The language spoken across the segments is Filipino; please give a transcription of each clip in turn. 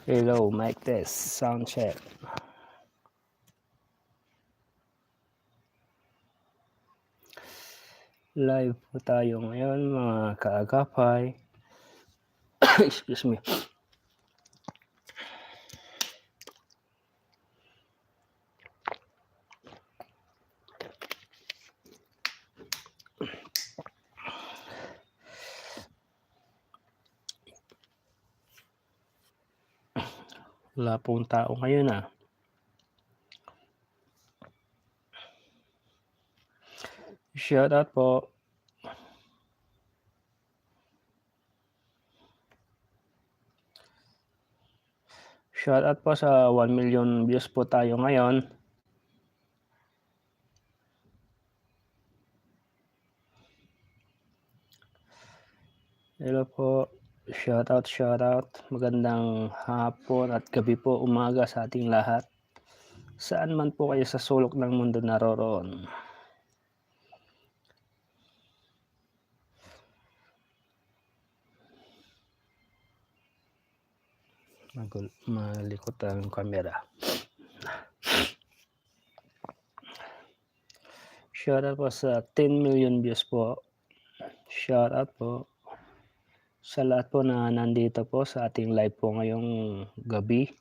Hello, mic test, sound check. Live po tayo ngayon mga kaagapay. Excuse me. Wala pong tao ngayon ah. Shout out po. Shout out po sa 1 million views po tayo ngayon. Hello po. Shout out. Magandang hapon at gabi po, umaga sa ating lahat. Saan man po kayo sa sulok ng mundo naroroon. Malikot ang camera. Shout out po sa 10 million views po. Shout out po sa lahat po na nandito po sa ating live po ngayong gabi.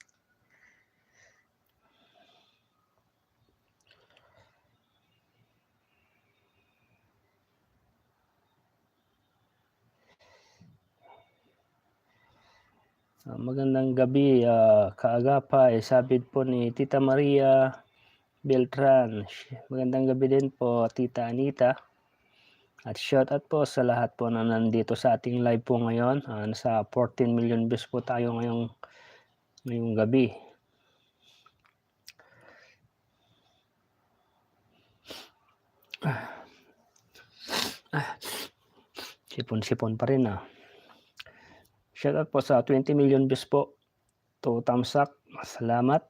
Magandang gabi, kaagapay, sabid po ni Tita Maria Beltran. Magandang gabi din po, Tita Anita. At shout out po sa lahat po na nandito sa ating live po ngayon. Nasa 14 million views po tayo ngayong gabi. Sipon-sipon pa rin ah. Shout out po sa 20 million views po. To thumbs up. Salamat.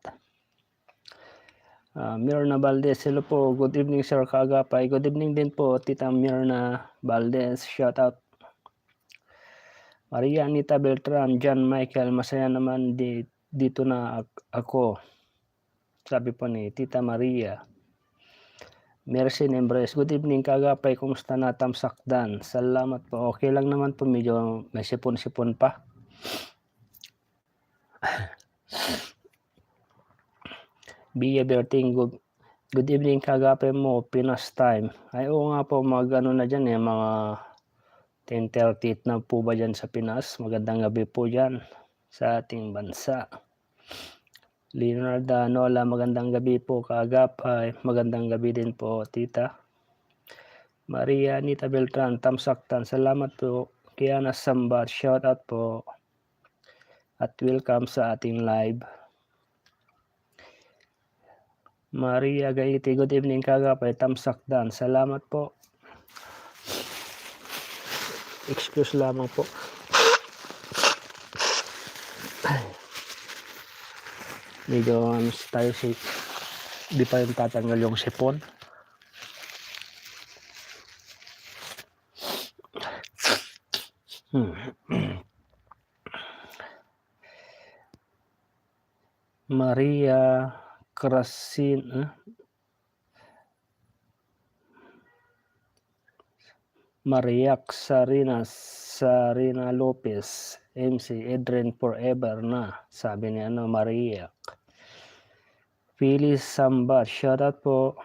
Mirna Valdez, hello po. Good evening sir kaagapay. Good evening din po Tita Mirna Valdez. Shout out. Maria Anita Beltran, John Michael, masaya naman dito na ako. Sabi po ni Tita Maria. Mercy Embres, good evening kaagapay. Kumusta na tamsakdan? Salamat po. Okay lang naman po, medyo may sipon-sipon pa. Bia Berting, good evening kaagapay mo, Pinas time. Ay oo nga po, mga ano na dyan mga 10:30 na po ba dyan sa Pinas? Magandang gabi po dyan sa ating bansa. Leonardo Nola, magandang gabi po kaagapay. Magandang gabi din po Tita Maria Anita Beltran, tamsaktan. Salamat po. Kiana Sambat, shout out po. At welcome sa ating live. Maria Gaiti, good evening kaagapay. Tamsakdan. Salamat po. Excuse lamang po. Medyo tayo di pa yung tatanggal yung sipon. Maria Krasin, Mariak Sarina Lopez, MC Edren Forever na, sabi ni Mariak. Phyllis Sambat, shout out po.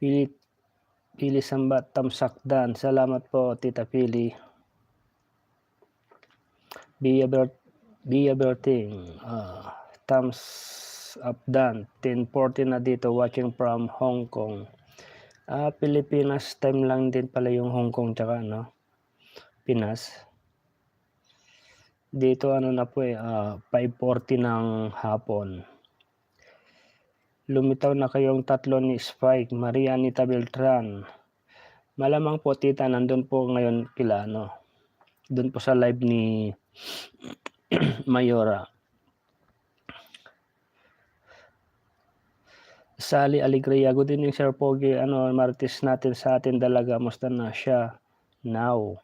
Phyllis Sambat, tamsakdan. Salamat po Tita Phyllis. Bia Berting, thumbs up dan. 10:40 na dito, watching from Hong Kong. Pilipinas time lang din pala yung Hong Kong tsaka Pinas. Dito na po 5:40 ng hapon. Lumitaw na kayong tatlo ni Spike, Maria Anita Beltran. Malamang po Tita, nandun po ngayon kila doon po sa live ni Mayora. Sally Alegria, good evening Sir Pogi. Martes natin sa atin dalaga, musta na siya now?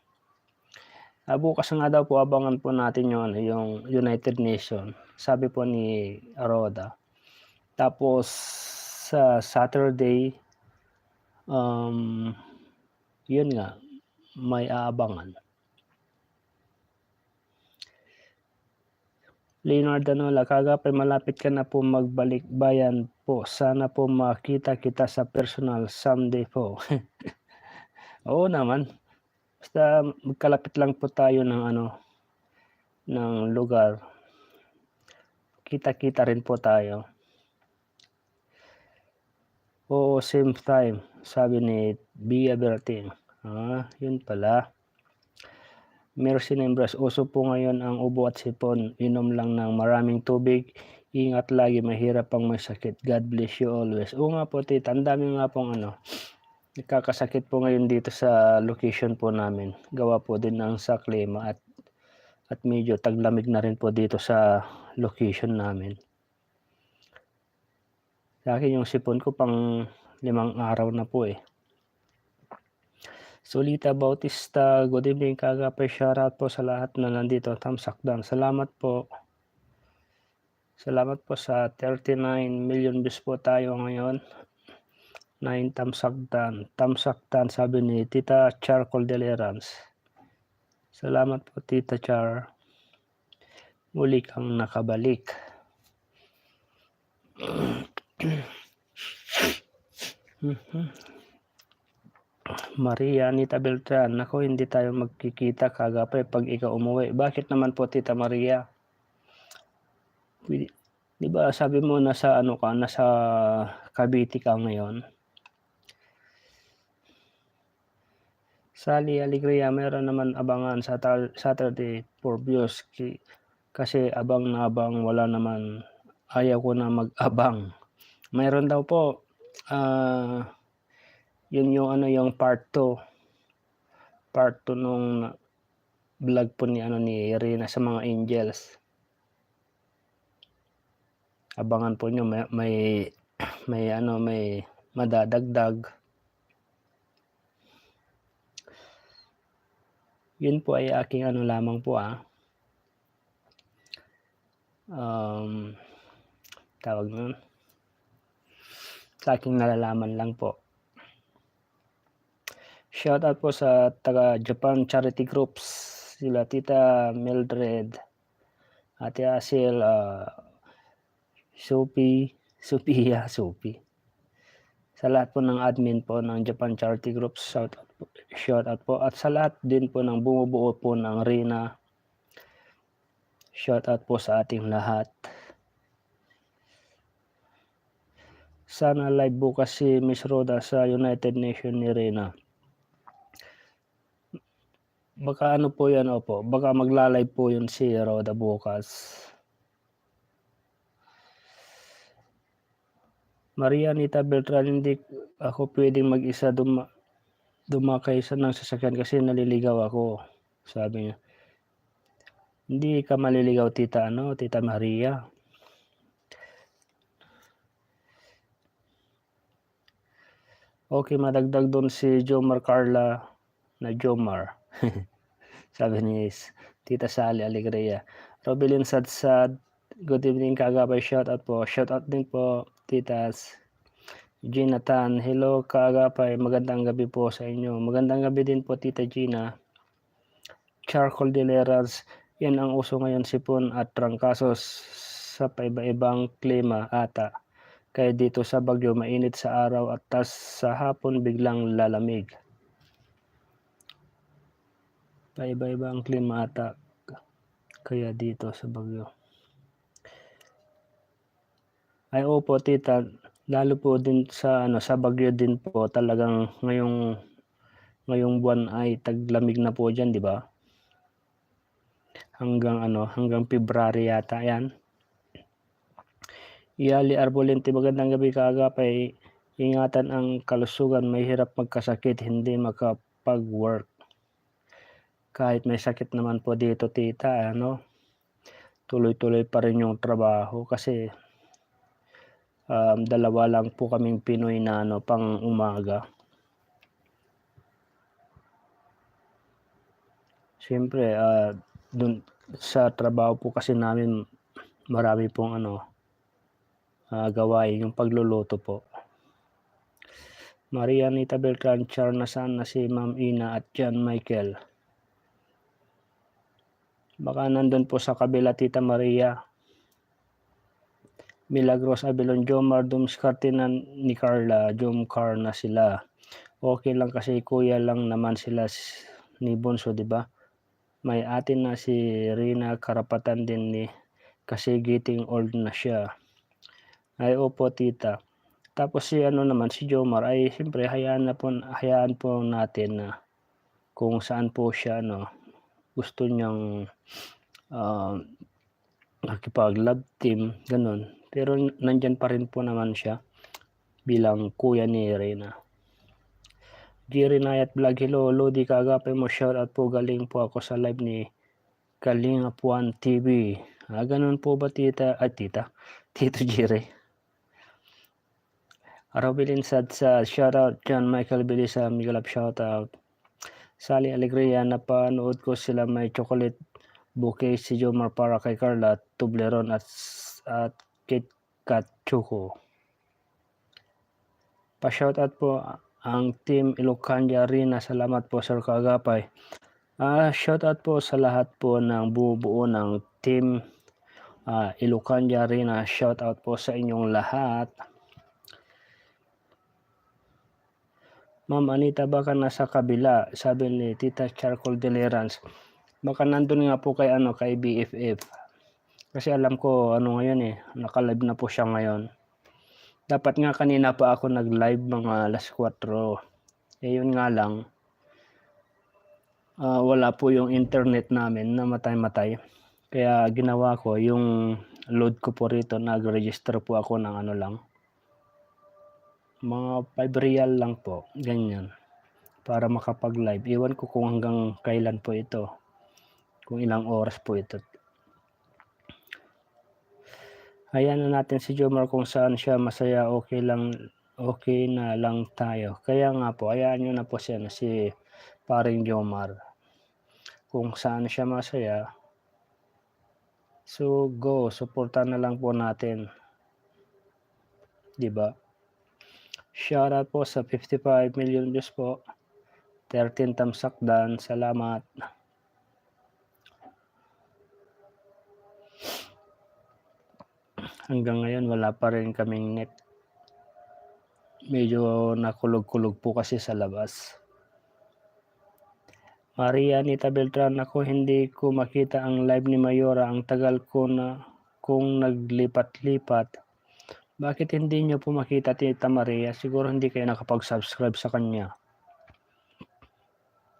Bukas nga daw po abangan po natin yung United Nation, sabi po ni Roda. Tapos sa Saturday, yun nga, may aabangan. Leonard Danola, kagapay malapit ka na po magbalik bayan po. Sana po makita kita sa personal someday po. Oo naman. Basta magkalapit lang po tayo ng lugar. Kita-kita rin po tayo. Oo, same time, sabi ni Bia Berting. Yun pala. Mercy Nembras, uso po ngayon ang ubo at sipon. Inom lang ng maraming tubig. Ingat lagi, mahirap pang may sakit. God bless you always. Oo nga po tita, ang dami nga pong nakakasakit po ngayon dito sa location po namin. Gawa po din ng sa klima at medyo taglamig na rin po dito sa location namin. Sa akin yung sipon ko pang 5 araw na po eh. Solita Bautista, good evening kagapay, shoutout po sa lahat na nandito, tamsakdan. Salamat po. Salamat po sa 39 million views po tayo ngayon. 9 tamsakdan, sabi ni Tita Char Coldelerans. Salamat po Tita Char. Muli kang nakabalik. Maria Anita Beltran, nako hindi tayo magkikita kagapay pag ikaw umuwi. Bakit naman po Tita Maria? Di ba sabi mo nasa nasa Cavite ka ngayon? Sally Alegria, meron naman abangan sa Saturday for views kasi abang na abang, wala naman, ayaw ko na mag-abang. Mayroon daw po. Yun yung part 2 nung vlog po ni Rina sa mga angels. Abangan po nyo, may madadagdag. Yun po ay aking lamang po tawag nun, sa aking nalalaman lang po. Shout out po sa taga Japan Charity Groups, sila Tita Mildred, Ate Asil, Sophie. Sa lahat po ng admin po ng Japan Charity Groups, shout out po. At sa lahat din po ng bumubuo po ng Rina, shout out po sa ating lahat. Sana live bukas si Miss Roda sa United Nation ni Rina. Baka po yan, opo. Baka magla-live po yun si Roda bukas. Maria Anita Beltran, hindi ako pwedeng mag-isa dumakay ng sasakyan kasi naliligaw ako, sabi niya. Hindi ka maliligaw Tita Maria. Okay, madagdag doon si Jomar Carla na Jomar. Sabi ni Tita Sally Alegria. Robelin Sadsad, good evening kagapay, shout out po. Shout out din po Titas. Gina Tan, hello kagapay, magandang gabi po sa inyo. Magandang gabi din po Tita Gina. Charcoal Dileras, yan ang uso ngayon, sipon at trangkasos sa paiba-ibang klima ata. Kaya dito sa Baguio mainit sa araw at tas sa hapon biglang lalamig. Paiba-iba ang klima ata kaya dito sa Baguio. Ay opo Tita, lalo po din sa Baguio din po talagang ngayong buwan ay taglamig na po diyan, di ba? Hanggang February yata yan. Iyali Arbolente, magandang gabi kagapay. Ingatan ang kalusugan, mahirap magkasakit, hindi makapag-work. Kahit may sakit naman po dito Tita, tuloy-tuloy pa rin yung trabaho kasi dalawa lang po kaming Pinoy na pang umaga. Siyempre, dun sa trabaho po kasi namin marami pong gawain yung pagluluto po. Maria Anita Beltran, Char nasaan na si Ma'am Ina at John Michael? Baka nandun po sa kabila, Tita Maria. Milagros Abilon, Jomar, dumiskarte na ni Carla, Jomcar na sila. Okay lang kasi kuya lang naman sila ni Bonso, di ba? May atin na si Rina, karapatan din ni kasi getting old na siya. Ay opo tita. Tapos si naman si Jomar ay siyempre hayaan po natin na kung saan po siya gusto niyang makipag-love team, ganun. Pero nandyan pa rin po naman siya bilang kuya ni Reyna. Jerry Nayat Vlog, hello, Lodi Kaagapay mo, shoutout po, galing po ako sa live ni Kalinga Puan TV. Ganun po ba tita? Tito Jerry. Arabilin Sad sa shoutout, John Michael Bilisa, Miguelap shoutout. Sally Alegria, napanood ko sila may chocolate bouquet si Jomar para kay Carla, Toblerone at Kit Kat Choco. Pa-shoutout po ang team Ilocania Rina, salamat po Sir Kaagapay. Shoutout po sa lahat po ng buo ng team Ilocania Rina, shoutout po sa inyong lahat. Ma'am Anita, baka nasa kabila, sabi ni Tita Charcoal Delerans. Baka nandun nga po kay BFF. Kasi alam ko ngayon naka-live na po siya ngayon. Dapat nga kanina pa ako nag-live mga alas 4. Yun nga lang, wala po yung internet namin na matay-matay. Kaya ginawa ko yung load ko po rito, nag-register po ako ng lang. Mga 5 real lang po, ganyan. Para makapag-live. Iwan ko kung hanggang kailan po ito. Kung ilang oras po ito. Hayaan na natin si Jomar kung saan siya masaya, okay na lang tayo. Kaya nga po, hayaan nyo na po siya si paring Jomar. Kung saan siya masaya, so go, suportahan na lang po natin. Diba? Shoutout po sa 55 million views po. 13 tamsak dan, salamat. Hanggang ngayon wala pa rin kaming net. Medyo nakulog-kulog po kasi sa labas. Maria Anita Beltran, ako hindi ko makita ang live ni Mayora. Ang tagal ko na kung naglipat-lipat. Bakit hindi nyo po makita Tita Maria? Siguro hindi kayo nakapag-subscribe sa kanya.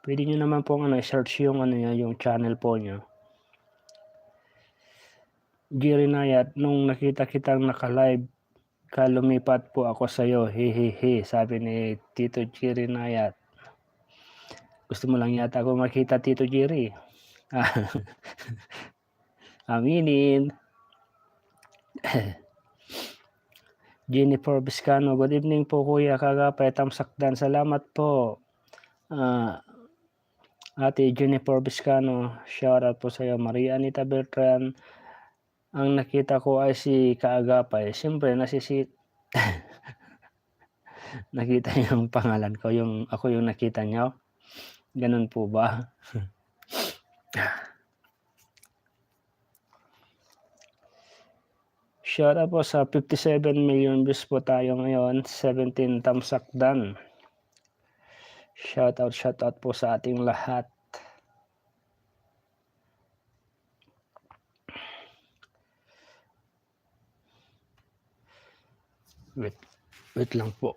Pwede nyo naman pong search yung yung channel po nyo. Jerry Nayat, nung nakita kitang naka-live ka, lumipat po ako sa'yo, hehehe, sabi ni Tito Jerry Nayat. Gusto mo lang yata ako makita, Tito Jerry. Aminin. Jennifer Biscano, good evening po Kuya Kaagapay, tamsakdan, salamat po. Ate Jennifer Biscano, shoutout po sa iyo. Maria Anita Beltran, ang nakita ko ay si Kaagapay. Siyempre nakita niyo yung pangalan ko, ako yung nakita niyo. Ganun po ba? Shoutout po sa 57 million views po tayo ngayon, 17 tamsakdan. Shoutout po sa ating lahat. Wait lang po.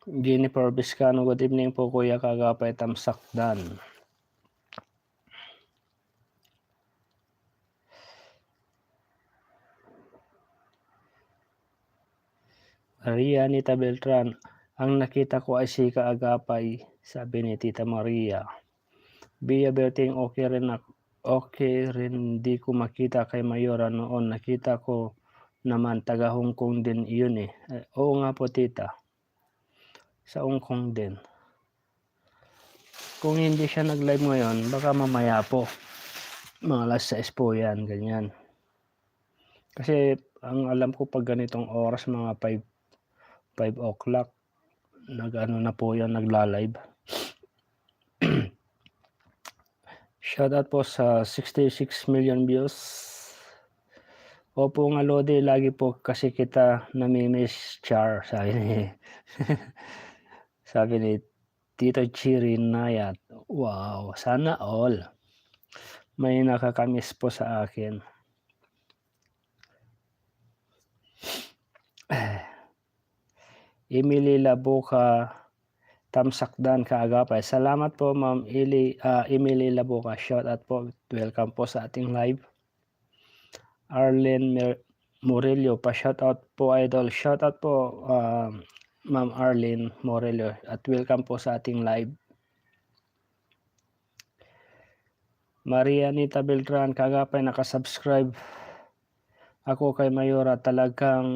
Jennifer Biscano, good evening po Kuya Kaagapay, tamsakdan. Maria Anita Beltran, Ang nakita ko ay si Kaagapay, sabi ni Tita Maria. Bia Berting, okay rin di ko makita kay Mayora noon. Nakita ko naman taga Hong Kong din iyon eh. Oo nga po tita. Sa Hong Kong din. Kung hindi siya nag-live ngayon, baka mamaya po. Mga alas 6 po yan, ganyan. Kasi ang alam ko pag ganitong oras, mga 5 o'clock, nag-ano na po yan, nagla-live. Shoutout po sa 66 million views. Opo nga Lodi, lagi po kasi kita namimiss Char, sabi ni Tito Chiri Nayat. Wow, sana all. May nakakamiss po sa akin. Emily Labuka, Tamsakdan Kaagapay. Salamat po Ma'am Emily Labuka. Shoutout po. Welcome po sa ating live. Arlene Morello, pa-shoutout po idol. Shoutout po Ma'am Arlene Morello at welcome po sa ating live. Maria Anita Beltran Kaagapay, nakasubscribe ako kay Mayora. Talagang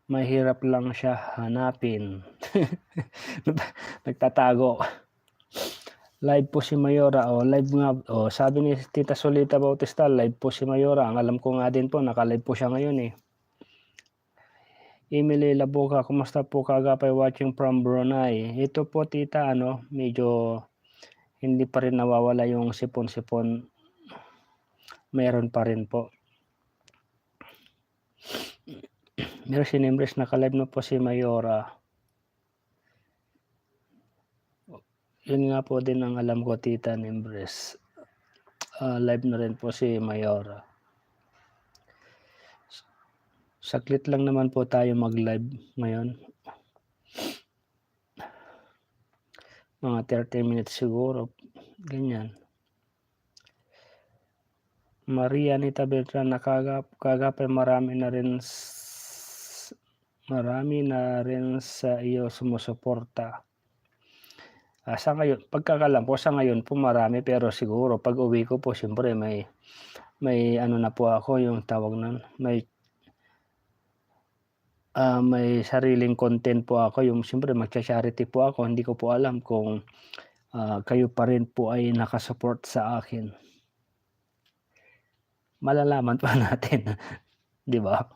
mahirap lang siya hanapin. Nagtatago. Live po si Mayora. Live nga. Sabi ni Tita Solita Bautista, live po si Mayora. Ang alam ko nga din po, naka-live po siya ngayon eh. Emily Labuka, kumusta po Kaagapay, watching from Brunei. Ito po tita, medyo hindi pa rin nawawala yung sipon-sipon. Meron pa rin po. Meron si Nimbres, naka-live na po si Mayora. Yun nga po din ang alam ko tita Nimbres. Live na rin po si Mayora. Saklit lang naman po tayo mag-live ngayon. Mga 30 minutes siguro. Ganyan. Maria Anita Beltran, Kaagapay, marami na rin sa iyo sumusuporta. Sa ngayon, pagkakalam po sa ngayon po marami, pero siguro pag uwi ko po siyempre may ano na po ako, yung tawag nun, may sariling content po ako, yung siyempre magcha-charity po ako. Hindi ko po alam kung kayo pa rin po ay nakasupport sa akin. Malalaman pa natin, di ba?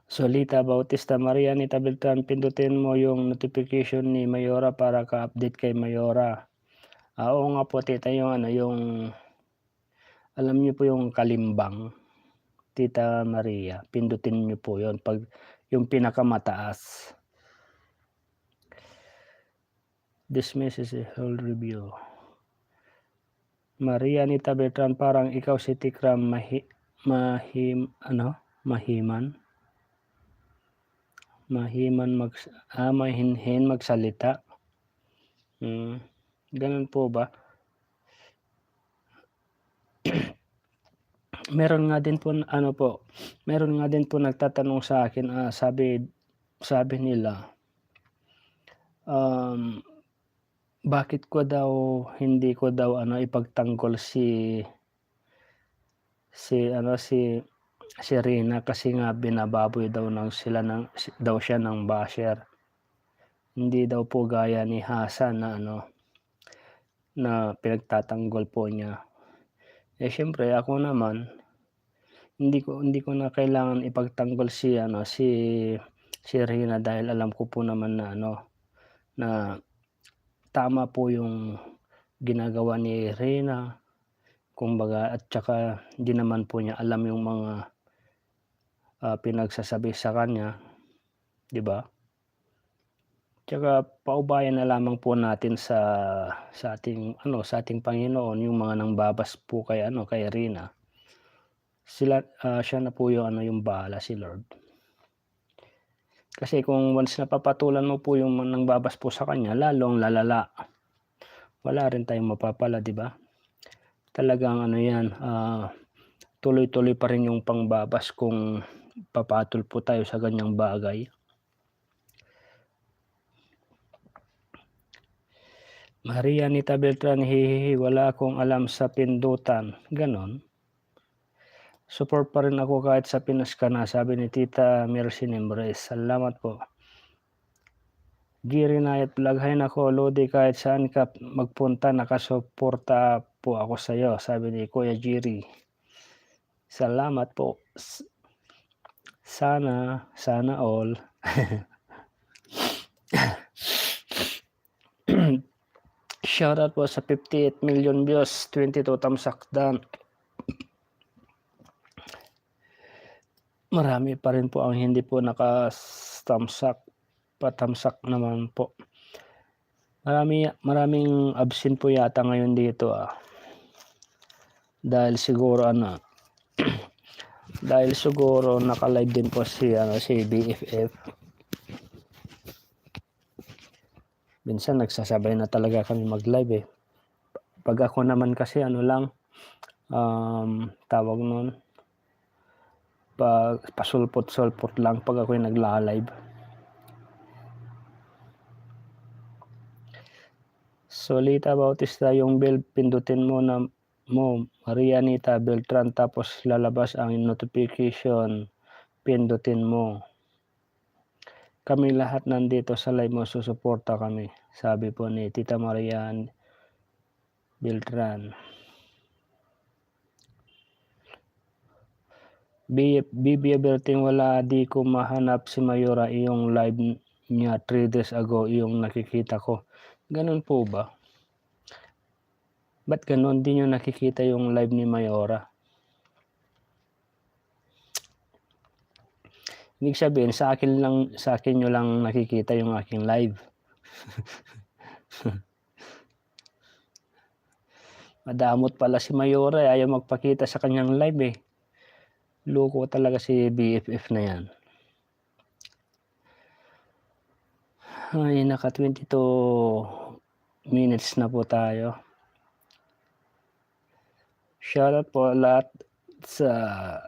Solita Bautista, Maria Anita Beltran, pindutin mo yung notification ni Mayora para ka-update kay Mayora. Oo nga po tita, yung alam niyo po yung kalimbang, Tita Maria, pindutin niyo po yon pag yung pinakamataas. This message is whole review. Maria Anita Beltran, parang ikaw si Tikram mahinhin magsalita. Ganun po ba? Meron nga din po nagtatanong sa akin, sabi nila, bakit ko daw hindi ko daw ipagtanggol si Rina, kasi nga binababoy daw siya ng basher. Hindi daw po gaya ni Hasan na pinagtatanggol po niya. Siyempre ako naman hindi ko na kailangan ipagtanggol si Rina, dahil alam ko po naman na tama po yung ginagawa ni Rina, kumbaga, at saka hindi naman po niya alam yung mga pinagsasabi sa kanya, di ba? Tsaka paubayan na lamang po natin sa ating Panginoon yung mga nangbabas po kay Rina. Siya na po yung bahala, si Lord. Kasi kung once napapatulan mo po yung nangbabas po sa kanya, lalong lalala. Wala rin tayong mapapala, di ba? Talagang tuloy-tuloy pa rin yung pangbabas kung papatol po tayo sa ganyang bagay. Maria Anita Beltran, hihihi, wala akong alam sa pindutan. Ganon. Support pa rin ako kahit sa Pinas ka na, sabi ni Tita Mercy Nimbres. Salamat po. Giri Nayat Vlog, hay nako, Lodi, kahit saan ka magpunta, nakasuporta po ako sa iyo, sabi ni Kuya Giri. Salamat po. Sana all. Shoutout po sa 58 million views, 22 tamsak down. Marami pa rin po ang hindi po naka-tamsak, patamsak naman po. Maraming absent po yata ngayon dito Dahil siguro dahil siguro naka-live din po si BFF. Minsan nagsasabay na talaga kami mag-live Pag ako naman kasi tawag nun, pasulpot-sulpot lang pag ako'y nagla-live. Solita Bautista, yung bell pindutin mo Maria Anita Beltran, tapos lalabas ang notification, pindutin mo. Kami lahat nandito sa live mo, susuporta kami, sabi po ni Tita Maria Beltran. Bibi Berting, wala, di ko mahanap si Mayora, yung live niya 3 days ago, yung nakikita ko. Ganun po ba? Ba't ganun? Di nyo nakikita yung live ni Mayora? Ibig sabihin, sa akin nyo lang nakikita yung aking live. Madamot pala si Mayora, ayaw magpakita sa kanyang live Loko talaga si BFF na yan. Ay, naka 22 minutes na po tayo. Shoutout po lahat sa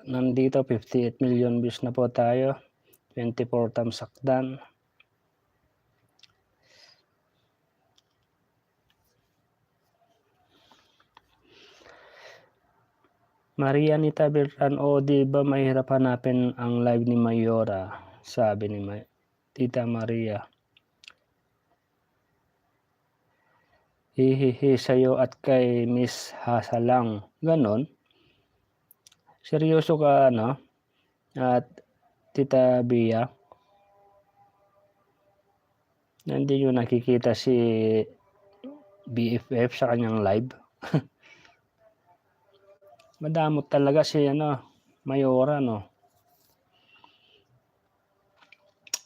nandito, 58 million views na po tayo, 24 tamsak down. Maria Anita Beltran, di ba mahirap hanapin ang live ni Mayora, sabi ni Tita Maria. Hihihi sa'yo at kay Miss Hasa lang. Ganon? Seryoso ka at Tita Bia? Hindi nyo nakikita si BFF sa kanyang live? Madamot talaga si Mayora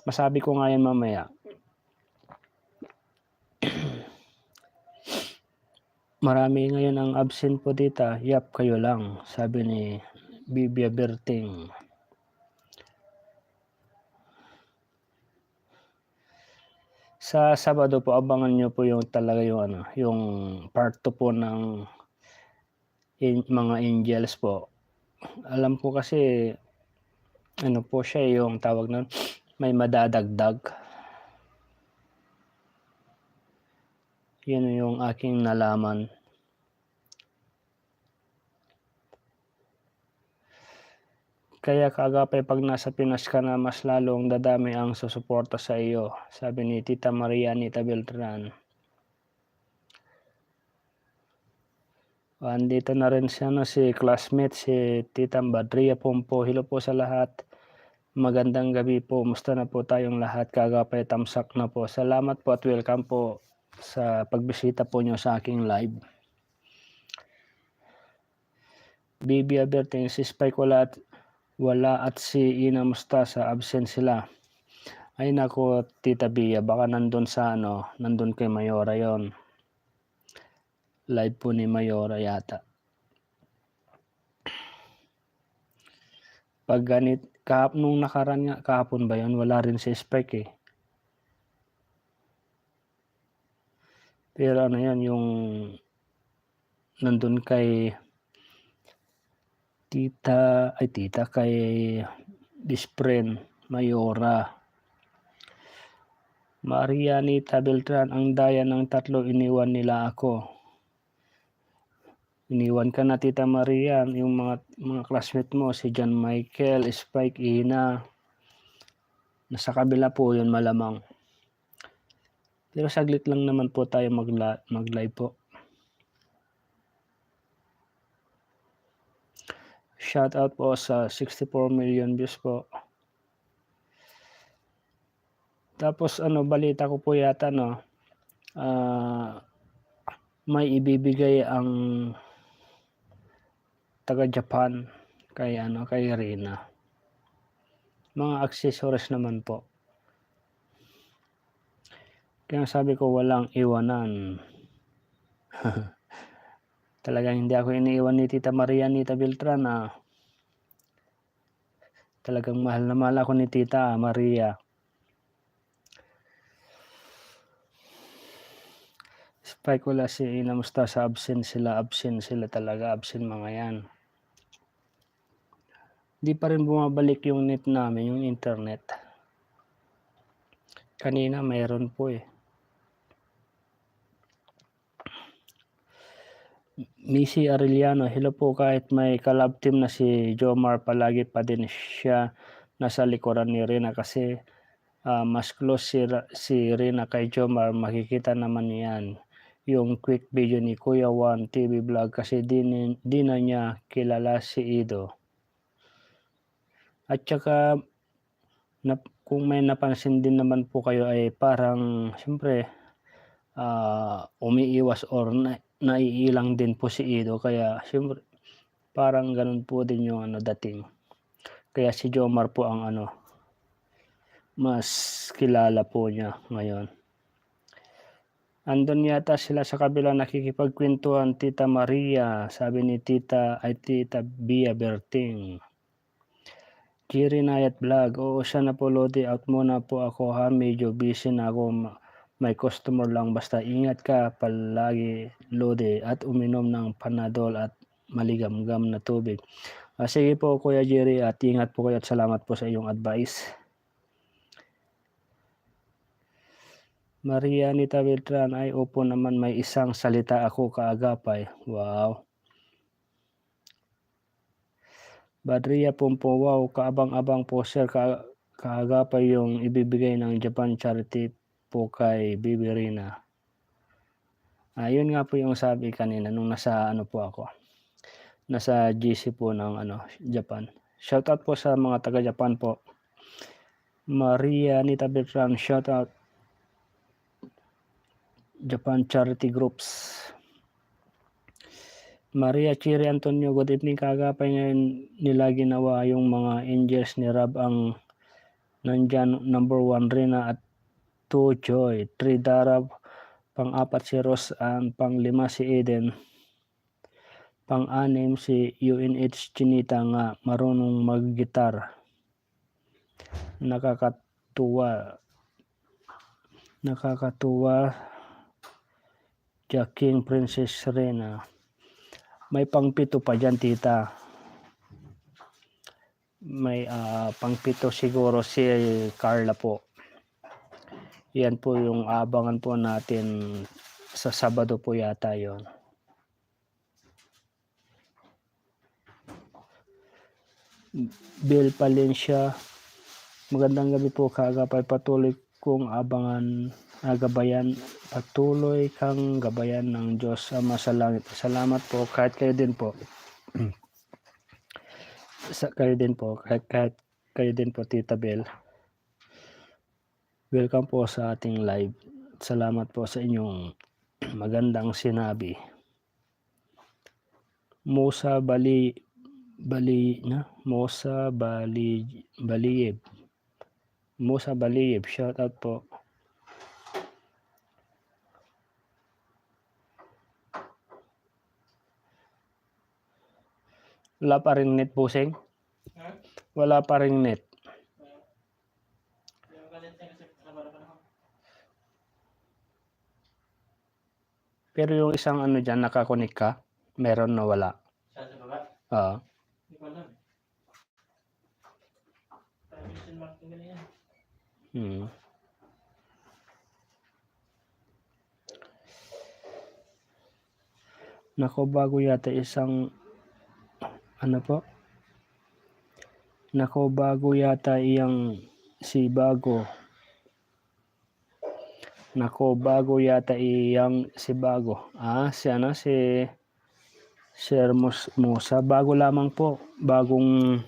Masabi ko nga yan mamaya. Marami ngayon ang absent po dito. Yap, kayo lang, sabi ni Bibia Berting. Sa Sabado po, abangan nyo po yung talaga yung part 2 po ng mga angels po. Alam ko kasi po siya yung tawag nun, may madadagdag. Yun yung aking nalaman. Kaya kaagapay, pag nasa Pinas ka na, mas lalong dadami ang susuporta sa iyo, sabi ni Tita Maria Anita Beltran. Andito na rin si classmate, si Tita Badria Pompo. Hello po sa lahat. Magandang gabi po. Musta na po tayong lahat? Kaagapay, tamsak na po. Salamat po at welcome po sa pagbisita po nyo sa aking live. Bibi Aberting, si Spike wala at si Ina Mustasa, absent sila. Ay nako, Tita Bia, baka nandun kay Mayora yon. Live po ni Mayora yata. Pag nung nakaraan nga, kahapon ba yun, wala rin si Spike Pero yan, yung nandun kay kay Dispren Mayora. Maria Anita Beltran, ang daya ng tatlo, iniwan nila ako. Iniwan ka na, Tita Maria. Yung mga classmate mo, si John Michael, Spike, Ina. Nasa kabila po yun malamang. Pero saglit lang naman po tayo mag-live po. Shout out po sa 64 million views po. Tapos balita ko po yata may ibibigay ang taga Japan kay Rina. Mga accessories naman po. Kaya sabi ko walang iwanan. Talagang hindi ako iniiwan ni Tita Maria Anita Beltran. Talagang mahal na mahal ako ni Tita Maria. Spike, wala si Ina Mustasa, absent sila talaga, absent mga yan. Di pa rin bumabalik yung net namin, yung internet. Kanina mayroon po eh. Missy Arellano, hello po, kahit may kalab team na si Jomar, palagi pa din siya nasa likuran ni Rina kasi mas close si Rina kay Jomar. Makikita naman yan yung quick video ni Kuya Juan TV vlog kasi di na niya kilala si Ido. At saka kung may napansin din naman po kayo ay parang siyempre umiiwas or naiilang din po si Ido, kaya siyempre parang ganun po din yung dating. Kaya si Jomar po ang mas kilala po niya ngayon. Andun yata sila sa kabila nakikipagkwentuhan, Tita Maria, sabi ni Tita Bia Berting. Jerry Nayat Vlog, oo sana po Lodi, out muna po ako ha, medyo busy na ako, may customer lang, basta ingat ka palagi Lodi at uminom ng Panadol at maligamgam na tubig. Sige po Kuya Jerry, at ingat po kayo at salamat po sa iyong advice. Maria Anita Beltran, ay opo naman, may isang salita ako kaagapay. Wow. Badria Pompo, wow, kaabang-abang po sir, kaagapay yung ibibigay ng Japan charity po kay Bibi Rina. Yun nga po yung sabi kanina nung nasa po ako. Nasa GC po ng Japan. Shoutout po sa mga taga Japan po. Maria Anita Beltran, shoutout. Japan Charity Groups. Maria Chiri Antonio, good evening, kaagapay ngayon nila ginawa yung mga angels ni Rab, ang nandyan number 1 Rina at 2 Joy, 3 Darab, pang-4 si Rose, and pang-5 si Eden, pang-6 si UNH Chinita nga marunong mag-gitar. Nakakatuwa Jacking Princess Rena. May pang-7 pa dyan, Tita. May pang-7 siguro si Carla po. Yan po yung abangan po natin sa Sabado po yata yon. Bill Palencia, magandang gabi po, kaagapay, patuloy kong abangan patuloy kang gabayan ng Diyos Ama sa langit. Salamat po, kahit kayo din po. kahit kayo din po, Tita Bel. Welcome po sa ating live. Salamat po sa inyong magandang sinabi. Mosa Baliyev, shout out po. Wala pa rin net, Puseng? Wala pa rin net. Pero yung isang dyan, nakakonik ka? Meron na wala? Oo. Nako, bago yata isang ano po? Nako, bago yata iyang si bago. Nako, bago yata iyang si bago. Si ano, si Sir Musa. Bago lamang po. Bagong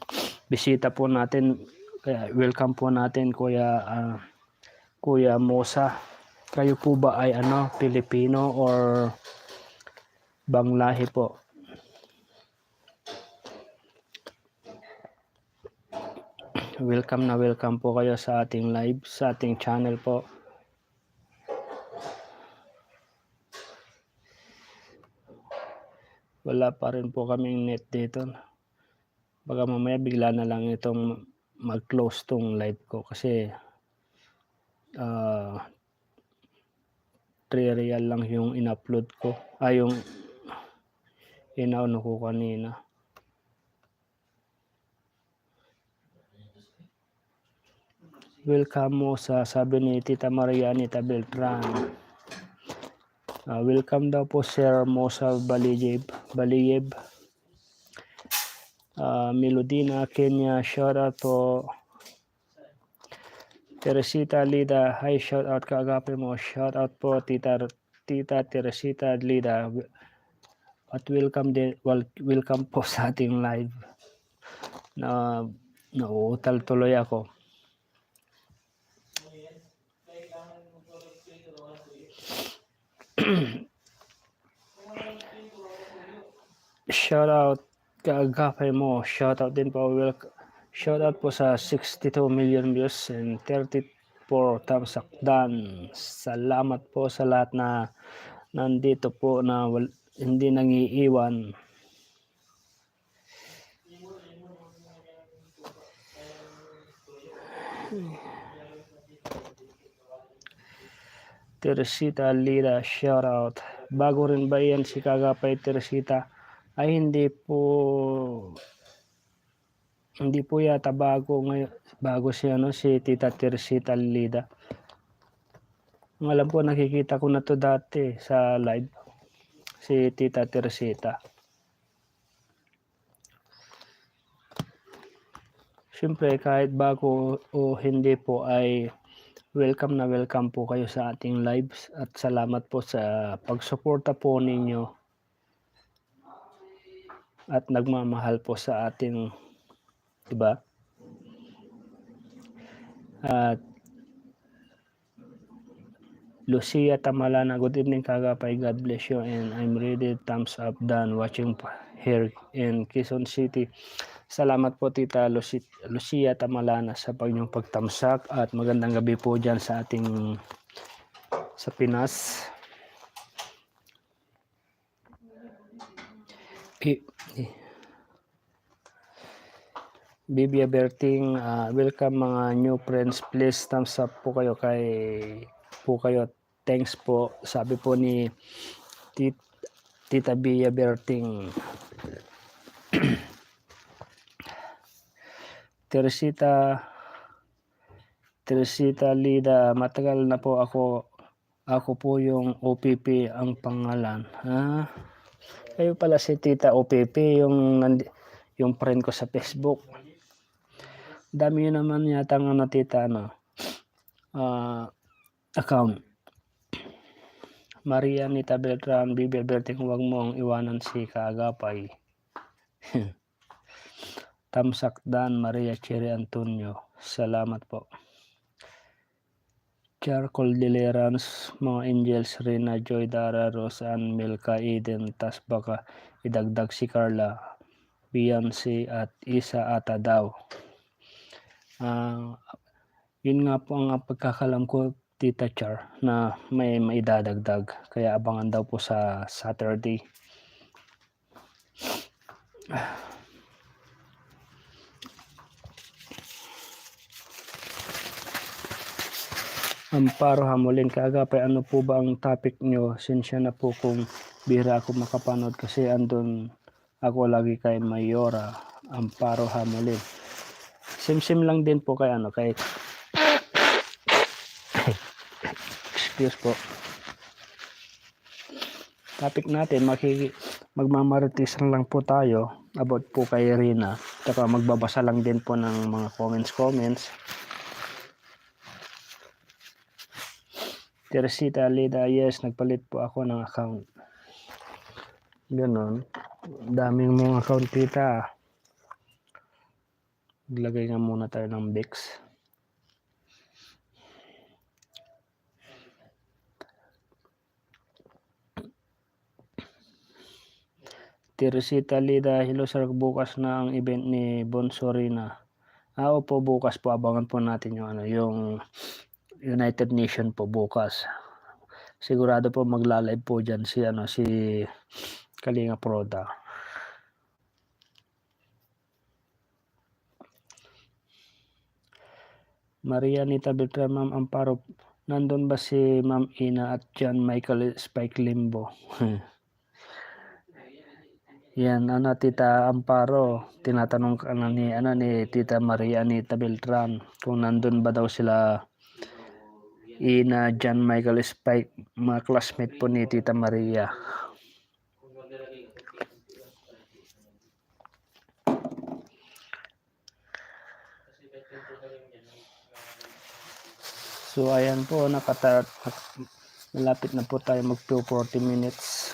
bisita po natin. Kaya welcome po natin, Kuya Musa. Kayo po ba ay ano, Pilipino or Banglahi po? Welcome na welcome po kayo sa ating live, sa ating channel po. Wala pa rin po kaming net dito. Baka mamaya bigla na lang itong mag-close tong live ko kasi 3 real lang yung in-upload ko. Yung inaano ko kanina. Welcome mo sa sabi ni Tita Maria Anita Beltran. Welcome daw po Sir Mosa Baliyeb. Melodina Kenya, shout out po. Teresita Lida, hi, shout out kaagape mo. Shout out po Tita Teresita Lida. At welcome po sa ating live. Nauutal tuloy ako. Shout out kaagape mo. Shout out din po. Shout out po sa 62 million views and 34 thumbs up done. Salamat po sa lahat na nandito po na hindi nangiiwan. Teresita Lida, shout out. Bago rin ba yan si Kagapay Teresita? Ay hindi po yata bago ngayon. Bago si Tita Teresita Lida. Ang alam ko, nakikita ko na to dati sa live. Si Tita Teresita. Siyempre kahit bago o hindi po ay welcome na welcome po kayo sa ating lives at salamat po sa pagsuporta po ninyo at nagmamahal po sa ating, diba? At Lucia Tamalana, good evening Kagapay, God bless you and I'm ready, thumbs up done watching here in Quezon City. Salamat po Tita Lucia Tamalana sa inyong pagtamsak at magandang gabi po dyan sa ating sa Pinas. Bibia Berting, welcome mga new friends, please thumbs up po kayo thanks po, sabi po ni Tita Bia Berting. Teresita Lida, matagal na po ako po yung OPP ang pangalan. Kayo pala si Tita OPP, yung friend ko sa Facebook. Dami yun naman yata Tita account. Maria Anita Beltran, Bibia Berting, huwag mong iwanan si Kaagapay. Tamsakdan, Maria Cherry Antonio, salamat po. Charcoal Delerans, mga Angels, Rina, Joy, Dara, Roseanne, Milka, Eden, tas baka idagdag si Carla, Beyonce at Isa ata daw. Yun nga po ang pagkakalam ko Tita Char na may maidadagdag, kaya abangan daw po sa Saturday. Amparo Hamulin, Kaagapay, ano po ba ang topic nyo? Sinsya na po kung bihira ako makapanood kasi andun ako lagi kay Mayora. Amparo Hamulin. Sim lang din po kay Excuse po. Topic natin, magmamaritisan lang po tayo about po kay Rina. Tsaka magbabasa lang din po ng mga comments. Teresita Lida, yes, nagpalit po ako ng account. Ganon. Daming mong account, tita. Maglagay nga muna tayo ng Bix. Teresita Lida, hello sir, bukas na ang event ni Bonsorina. Opo, bukas po, abangan po natin yung United Nation po bukas. Sigurado po magla-live po diyan si Kalinga Proda. Maria Anita Beltran, Ma'am Amparo, nandun ba si Ma'am Ina at John Michael Spike Limbo? Yan, Tita Amparo, tinatanong ka ni Tita Maria Anita Beltran kung nandun ba daw sila Ina, John Michael Spike, mga classmate po ni Tita Maria. So ayan po, malapit na po tayo mag 40 minutes.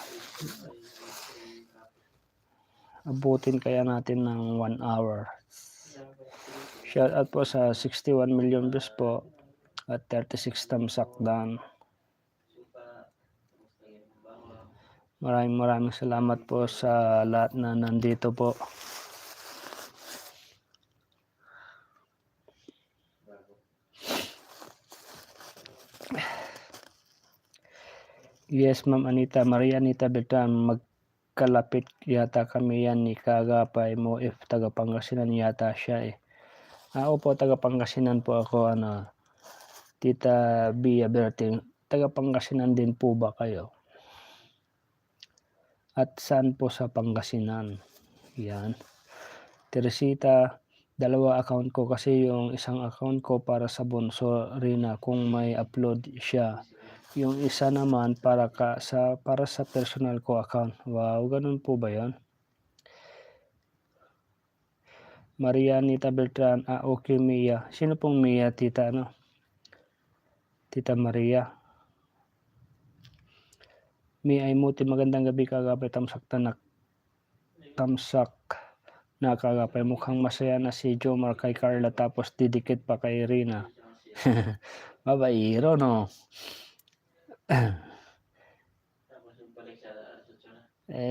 Abutin kaya natin ng 1 hour. Shout out po sa 61 million views po at 36 thumbs up down. Maraming salamat po sa lahat na nandito po. Yes, Ma'am Anita, Maria Anita Beltran, magkalapit yata kami yan ni Kagapay mo if taga Pangasinan yata siya eh. Opo, taga Pangasinan po ako, Tita Bia Berting, taga Pangasinan din po ba kayo? At saan po sa Pangasinan? Yan. Teresita, dalawa account ko kasi yung isang account ko para sa Bonsorina kung may upload siya. Yung isa naman para sa personal ko account. Wow, ganun po ba 'yon? Maria Anita Beltran, okay Mia. Sino pong Mia, tita Tita Maria. Mia Imuti, magandang gabi Kagapay, tamsak na Kagapay. Mukhang masaya na si Jomar kay Carla tapos didikit pa kay Rina. Babairo, no?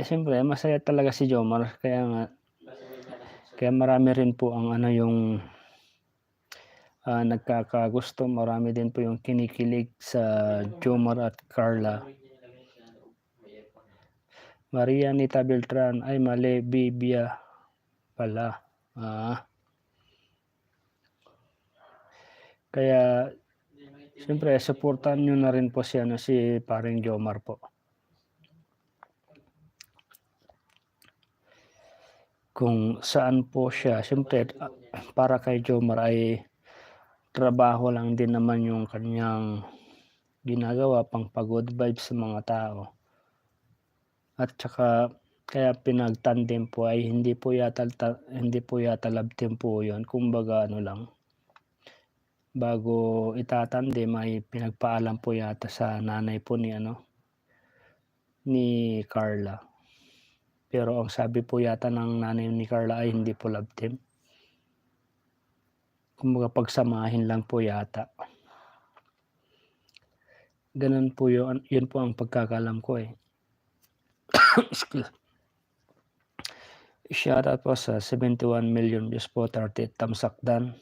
Siyempre masaya talaga si Jomar, kaya marami rin po ang yung nagkakagusto, marami din po yung kinikilig sa Jomar at Carla. Maria Anita Beltran, ay mali, Bibia pala. Kaya siyempre supportan nyo na rin po si paring Jomar po. Kung saan po siya, siyempre para kay Jomar ay trabaho lang din naman yung kanyang ginagawa, pang pag-good vibes sa mga tao. At saka kaya pinagtandem po ay hindi po yata love team po yun. Kumbaga lang, bago itatandem ay pinagpaalam po yata sa nanay po ni Carla. Pero ang sabi po yata ng nanay ni Carla ay hindi po love team. Kumbaga pagsamahin lang po yata. Ganun po yun po ang pagkakalam ko eh. Shoutout po sa 71 million views po, 38 thumbs up down.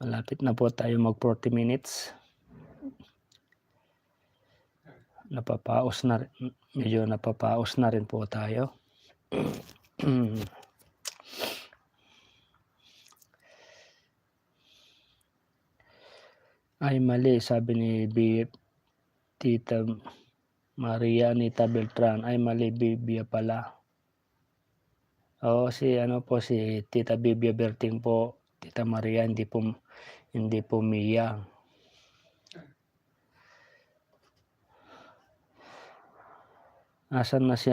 Malapit na po tayo mag 40 minutes. Medyo napapaos na rin po tayo. Ay mali, sabi ni Tita Maria Anita Beltran, ay mali, Bibia pala. Si Tita Bibia Berting po, Tita Maria, hindi po Mia. Asan na si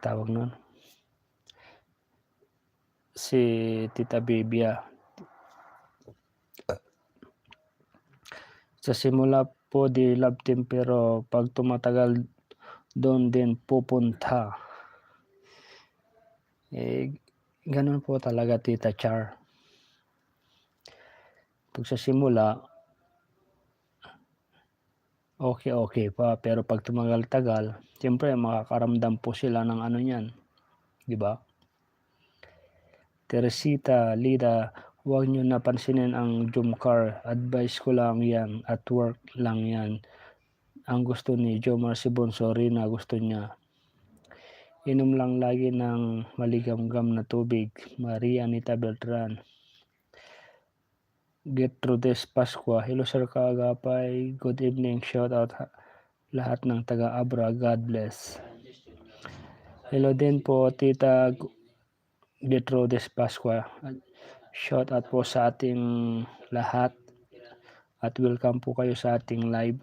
tawag nun? Si Tita Bibia. Sa simula po di love team pero pag tumatagal doon din pupunta. Ganun po talaga Tita Char. Pag sa simula, okay pa, pero pag tumagal-tagal, siyempre makakaramdam po sila ng ano niyan, di ba? Teresita, Lida, huwag niyo napansinin ang Jomcar, advice ko lang yan, at work lang yan. Ang gusto ni Jomar si Bonsorina, gusto niya. Inom lang lagi ng maligamgam na tubig. Maria Anita Beltran. Gertrudes Pascua, hello Sir Kaagapay, good evening, shout out lahat ng taga-Abra, God bless. Hello din po Tita Gertrudes Pascua, shout out po sa ating lahat at welcome po kayo sa ating live.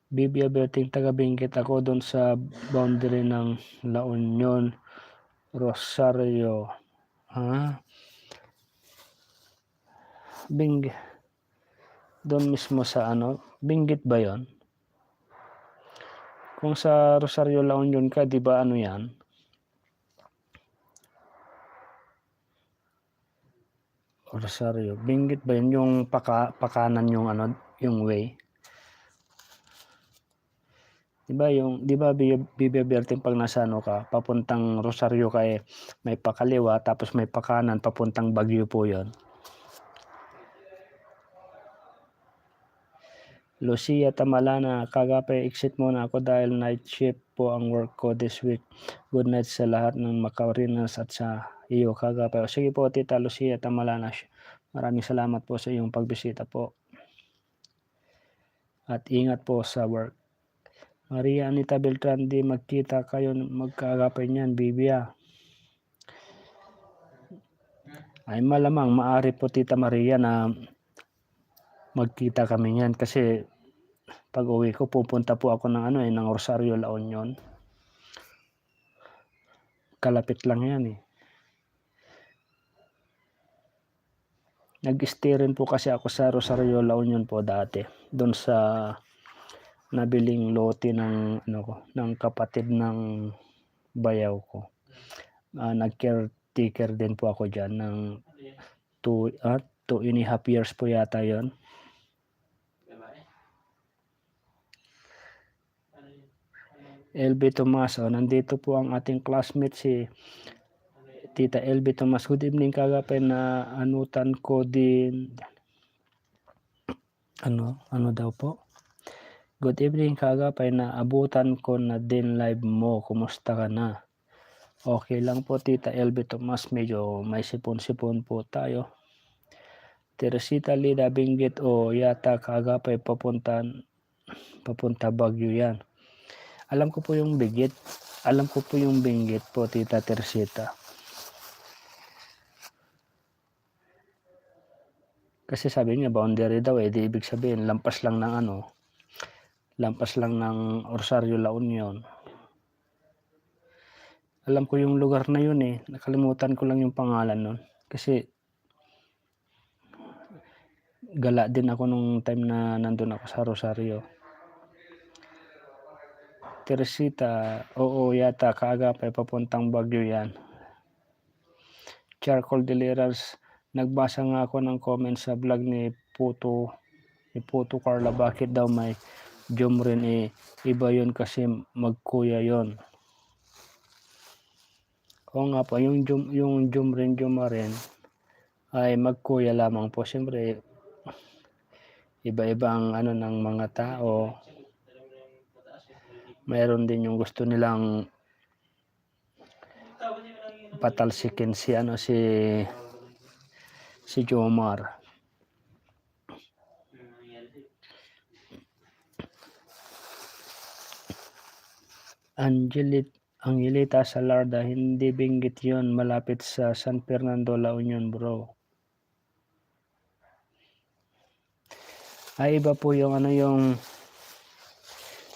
Bibi Aberting taga-Benguet, ako doon sa boundary ng La Union, Rosario. Benguet. Doon mismo sa Benguet ba yon? Kung sa Rosario La Union ka, di ba yan? Rosario, Benguet ba yun? Yung pakanan yung yung way? Di ba Bibi Bertin pag nasa ka, papuntang Rosario ka may pakaliwa tapos may pakanan papuntang Baguio po yon. Lucia Tamalana, Kagapay, exit muna ako dahil night shift po ang work ko this week. Good night sa lahat ng Macarinas at sa iyo, Kagapay. Sige po, Tita Lucia Tamalana. Maraming salamat po sa iyong pagbisita po. At ingat po sa work. Maria Anita Beltran, di magkita kayo magkagapay niyan, Bibia. Ay malamang maaari po Tita Maria na magkita kami niyan kasi pag uwi ko pupunta po ako ng ng Rosario La Union. Kalapit lang yan Nag-stay rin po kasi ako sa Rosario La Union po dati. Doon sa nabiling lote ng ng kapatid ng bayaw ko. Nag-caretaker din po ako diyan ng 2.5 years po yata 'yon. LB Tomas, nandito po ang ating classmate si Tita LB Tomas. Good evening, Kagapay, na anutan ko din. Ano daw po? Good evening, Kagapay, na abutan ko na din live mo. Kumusta ka na? Okay lang po Tita LB Tomas, medyo may sipon-sipon po tayo. Teresita Lida Benguet yata Kagapay papunta Baguio yan. Alam ko po yung Benguet. Alam ko po yung Benguet po Tita Teresita. Kasi sabi niya boundary daw di ibig sabihin lampas lang ng Rosario La Union. Alam ko yung lugar na yun nakalimutan ko lang yung pangalan nun kasi gala din ako nung time na nandun ako sa Rosario. Teresita, yata Kaagapay papuntang Baguio yan. Charcoal Deliverance, nagbasa nga ako ng comment sa vlog ni Puto Carla, bakit daw may Jomrin iba yun kasi magkuya yon. Oo nga po, yung Jomrin ay magkuya lamang po. Siyempre iba-ibang ng mga tao. Mayroon din yung gusto nilang patalsikin si Jomar. Angelita Salarda, hindi Benguet yun, malapit sa San Fernando, La Union, bro. Ay iba po yung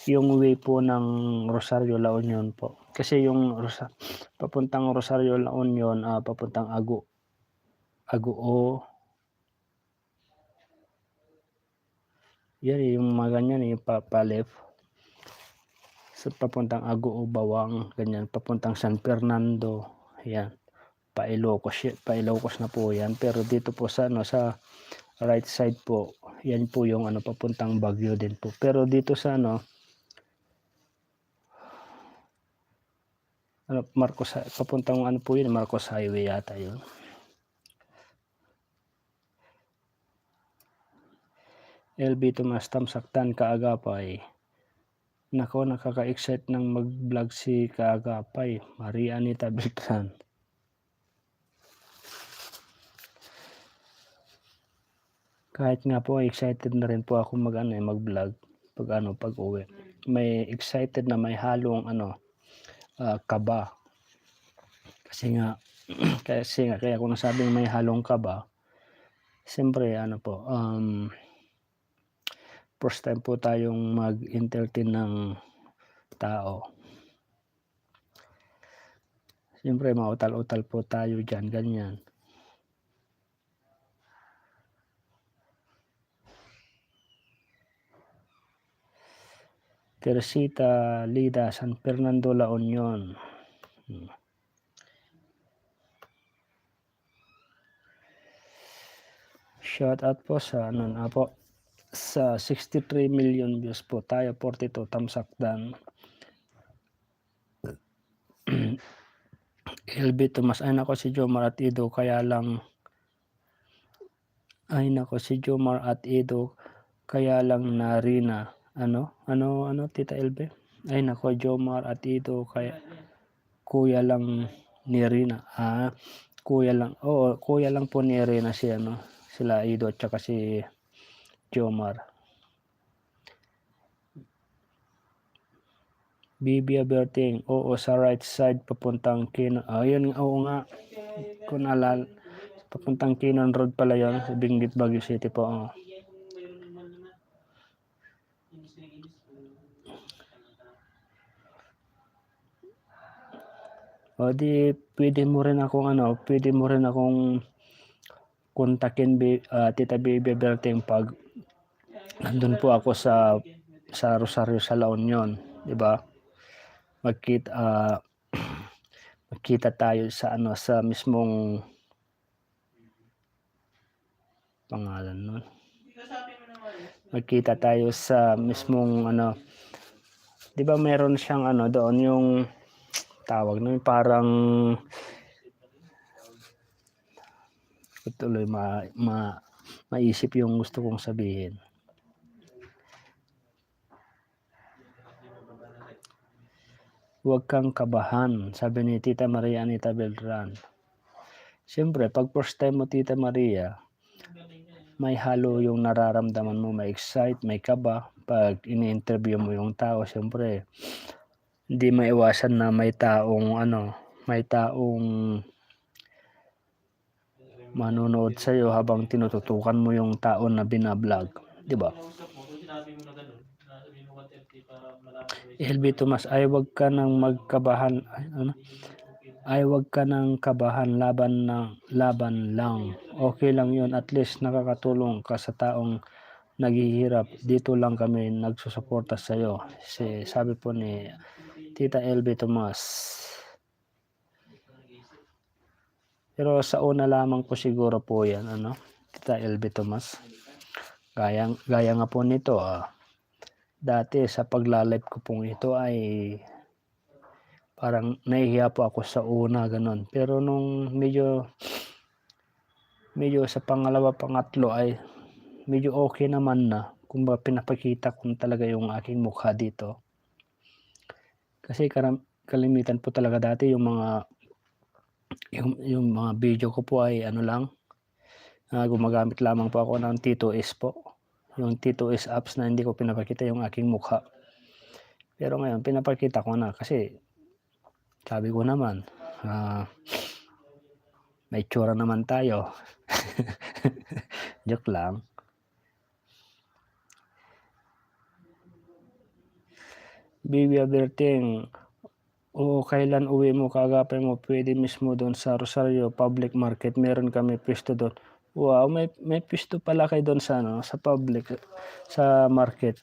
yung way po ng Rosario, La Union po. Kasi yung papuntang Rosario, La Union, papuntang Aguo, yan yung mga ganyan, yung pa-left. So, papuntang Aguo, Bawang, ganyan, papuntang San Fernando, yan. Pa-Ilocos na po yan. Pero dito po sa right side po, yan po yung papuntang Baguio din po. Pero dito sa Marcos, papuntang po yun, Marcos Highway yata yun. LB Tomas, Tamsaktan, Kaagapay. Nako, nakaka-excite ng mag-vlog si Kaagapay, Maria Anita Beltran. Kahit nga po excited na rin po ako mag-vlog pag uwi. May excited na may halong kaba. Kasi nga kaya kung nasabing may halong kaba, siyempre first time po tayong mag-entertain ng tao. Siyempre mautal-utal po tayo dyan, ganyan. Teresita Lida, San Fernando, La Union. Shout out po sa sa 63 million views po tayo, 42 Tamsakdan. LB Tomas, ay nako si Jomar at Ido kaya lang narina. Ano Tita LB? Ay nako Jomar at Ido kaya kuya lang ni Rina. Kuya lang po ni Rina sila Ido at saka si Jomar. Bibia Berting, oo, sa right side papuntang Kinon. Yun, oo nga. Kung alal, papuntang Kinon Road pala yun, sa Benguet, Baguio City po. Di pwede mo rin akong kontakin Tita Bibia Berting pag nandun po ako sa Rosario sa La Union, di ba? Magkita tayo sa mismong pangalan nun. Magkita tayo sa mismong di ba meron siyang doon yung tawag nun, parang tuloy maisip yung gusto kong sabihin. Huwag kang kabahan, sabi ni Tita Maria Anita Beltran. Siyempre, pag first time mo Tita Maria, may halo yung nararamdaman mo, may excite, may kaba. Pag ini-interview mo yung tao, siyempre, hindi maiwasan na may taong manonood sa'yo habang tinututukan mo yung tao na binablog, di ba? LB Tomas, ay wag ka nang magkabahan, wag ka nang kabahan, laban lang. Okay lang yun, at least nakakatulong ka sa taong naghihirap. Dito lang kami nagsusuporta sa iyo. Sabi po ni Tita LB Tomas. Pero sa una lamang po siguro po yan, Tita LB Tomas. Gaya nga po nito, dati sa pagla-live ko pong ito ay parang nahihiya po ako sa una, ganun. Pero nung medyo sa pangalawa, pangatlo ay medyo okay naman na. Kung ba pinapakita ko talaga yung aking mukha dito. Kasi kalimitan po talaga dati yung mga video ko po ay gumagamit lamang po ako ng T2S po. Yung T2S apps na hindi ko pinapakita yung aking mukha. Pero ngayon pinapakita ko na kasi sabi ko naman may tsura naman tayo. Joke lang. Bibi Aberting, o kailan uwi mo kaagapay mo, pwede mismo doon sa Rosario Public Market, meron kami pwesto doon. Wow, may pwesto pala kayo doon sa sa public, sa market.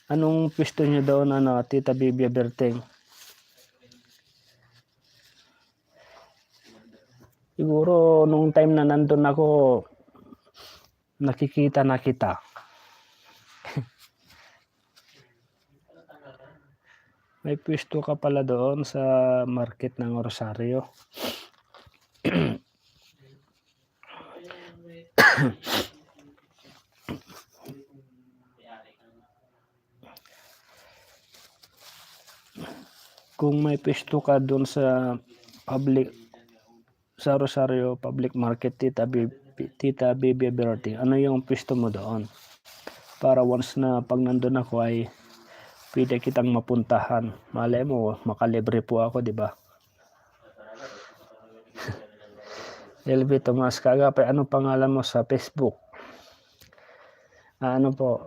Anong pwesto niyo doon, Tita Bibi Aberting? Siguro nung time na nandun ako, nakikita na kita. May pwesto ka pala doon sa market ng Rosario. Kung may pwesto ka doon sa Rosario Public Market, Tita Bibi Aberting, ano yung pwesto mo doon? Para once na pag nandun ako ay pwede kitang mapuntahan. Malay mo, makalibre po ako, di ba? LB Tomas Kaagapay, ano pangalan mo sa Facebook? Ano po,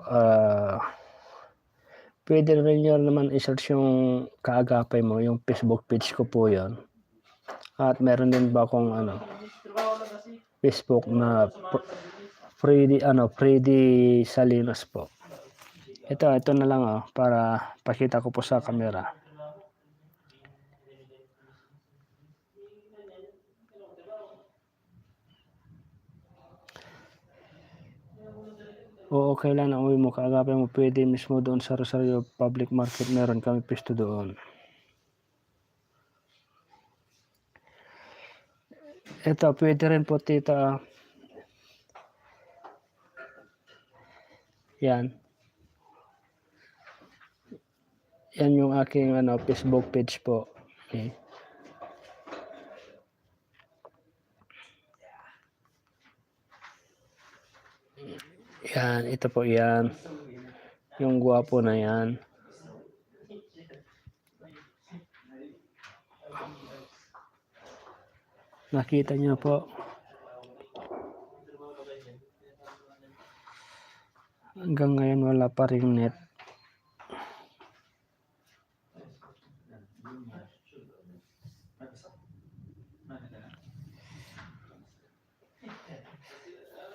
pwede rin nyo naman i-search yung Kaagapay mo, yung Facebook page ko po yon. At meron din ba akong Facebook na Freddy Salinas po. Ito na lang para pakita ko po sa camera. Oo, kailan ang uwi mo kaagapay mo, pwede mismo doon sa Rosario Public Market, meron kami pwesto doon. Ito, pwede rin po, Tita. Yan. Yan yung aking Facebook page po. Okay. Yan, ito po yan. Yung gwapo na yan. Nakita niyo po. Hanggang ngayon wala pa ring net.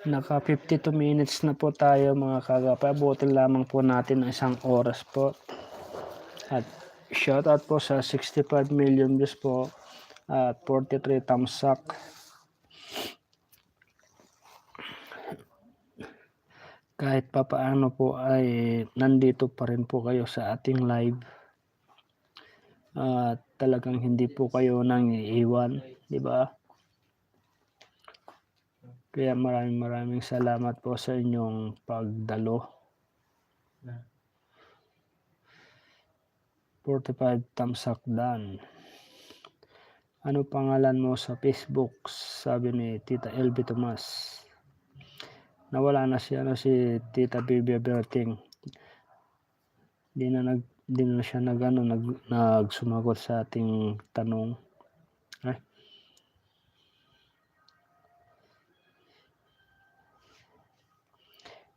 Naka 52 minutes na po tayo mga kaagapay. Abutin lamang po natin ng isang oras po. At shoutout po sa 65 million views po at 43 thumbs up. Kahit papaano po ay nandito pa rin po kayo sa ating live. Talagang hindi po kayo nang iiwan, di ba? Kaya maraming salamat po sa inyong pagdalo. 45 thumbs up done. Ano pangalan mo sa Facebook? Sabi ni Tita LB Tomas. Nawala na si Tita Bibi Aberting. Di na siya nagsumagot sa ating tanong.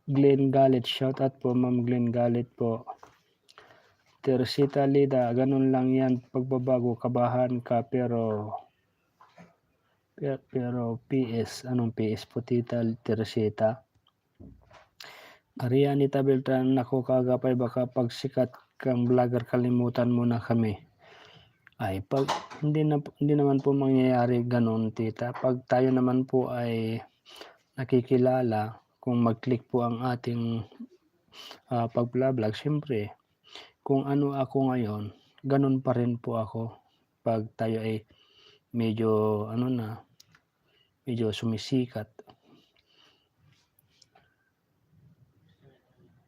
Glenn Galit, shout out po Ma'am Glenn Galit po. Teresita Lida, ganun lang yan, pagbabago, kabahan ka pero PS, anong PS po Tita Teresita? Arianita Beltran, nako kaagapay, baka pag sikat kang vlogger kalimutan mo na kami. Ay, pag hindi naman po mangyayari ganun, Tita. Pag tayo naman po ay nakikilala, kung mag-click po ang ating pag-vlog, siyempre, kung ano ako ngayon, ganun pa rin po ako. Pag tayo ay medyo medyo sumisikat.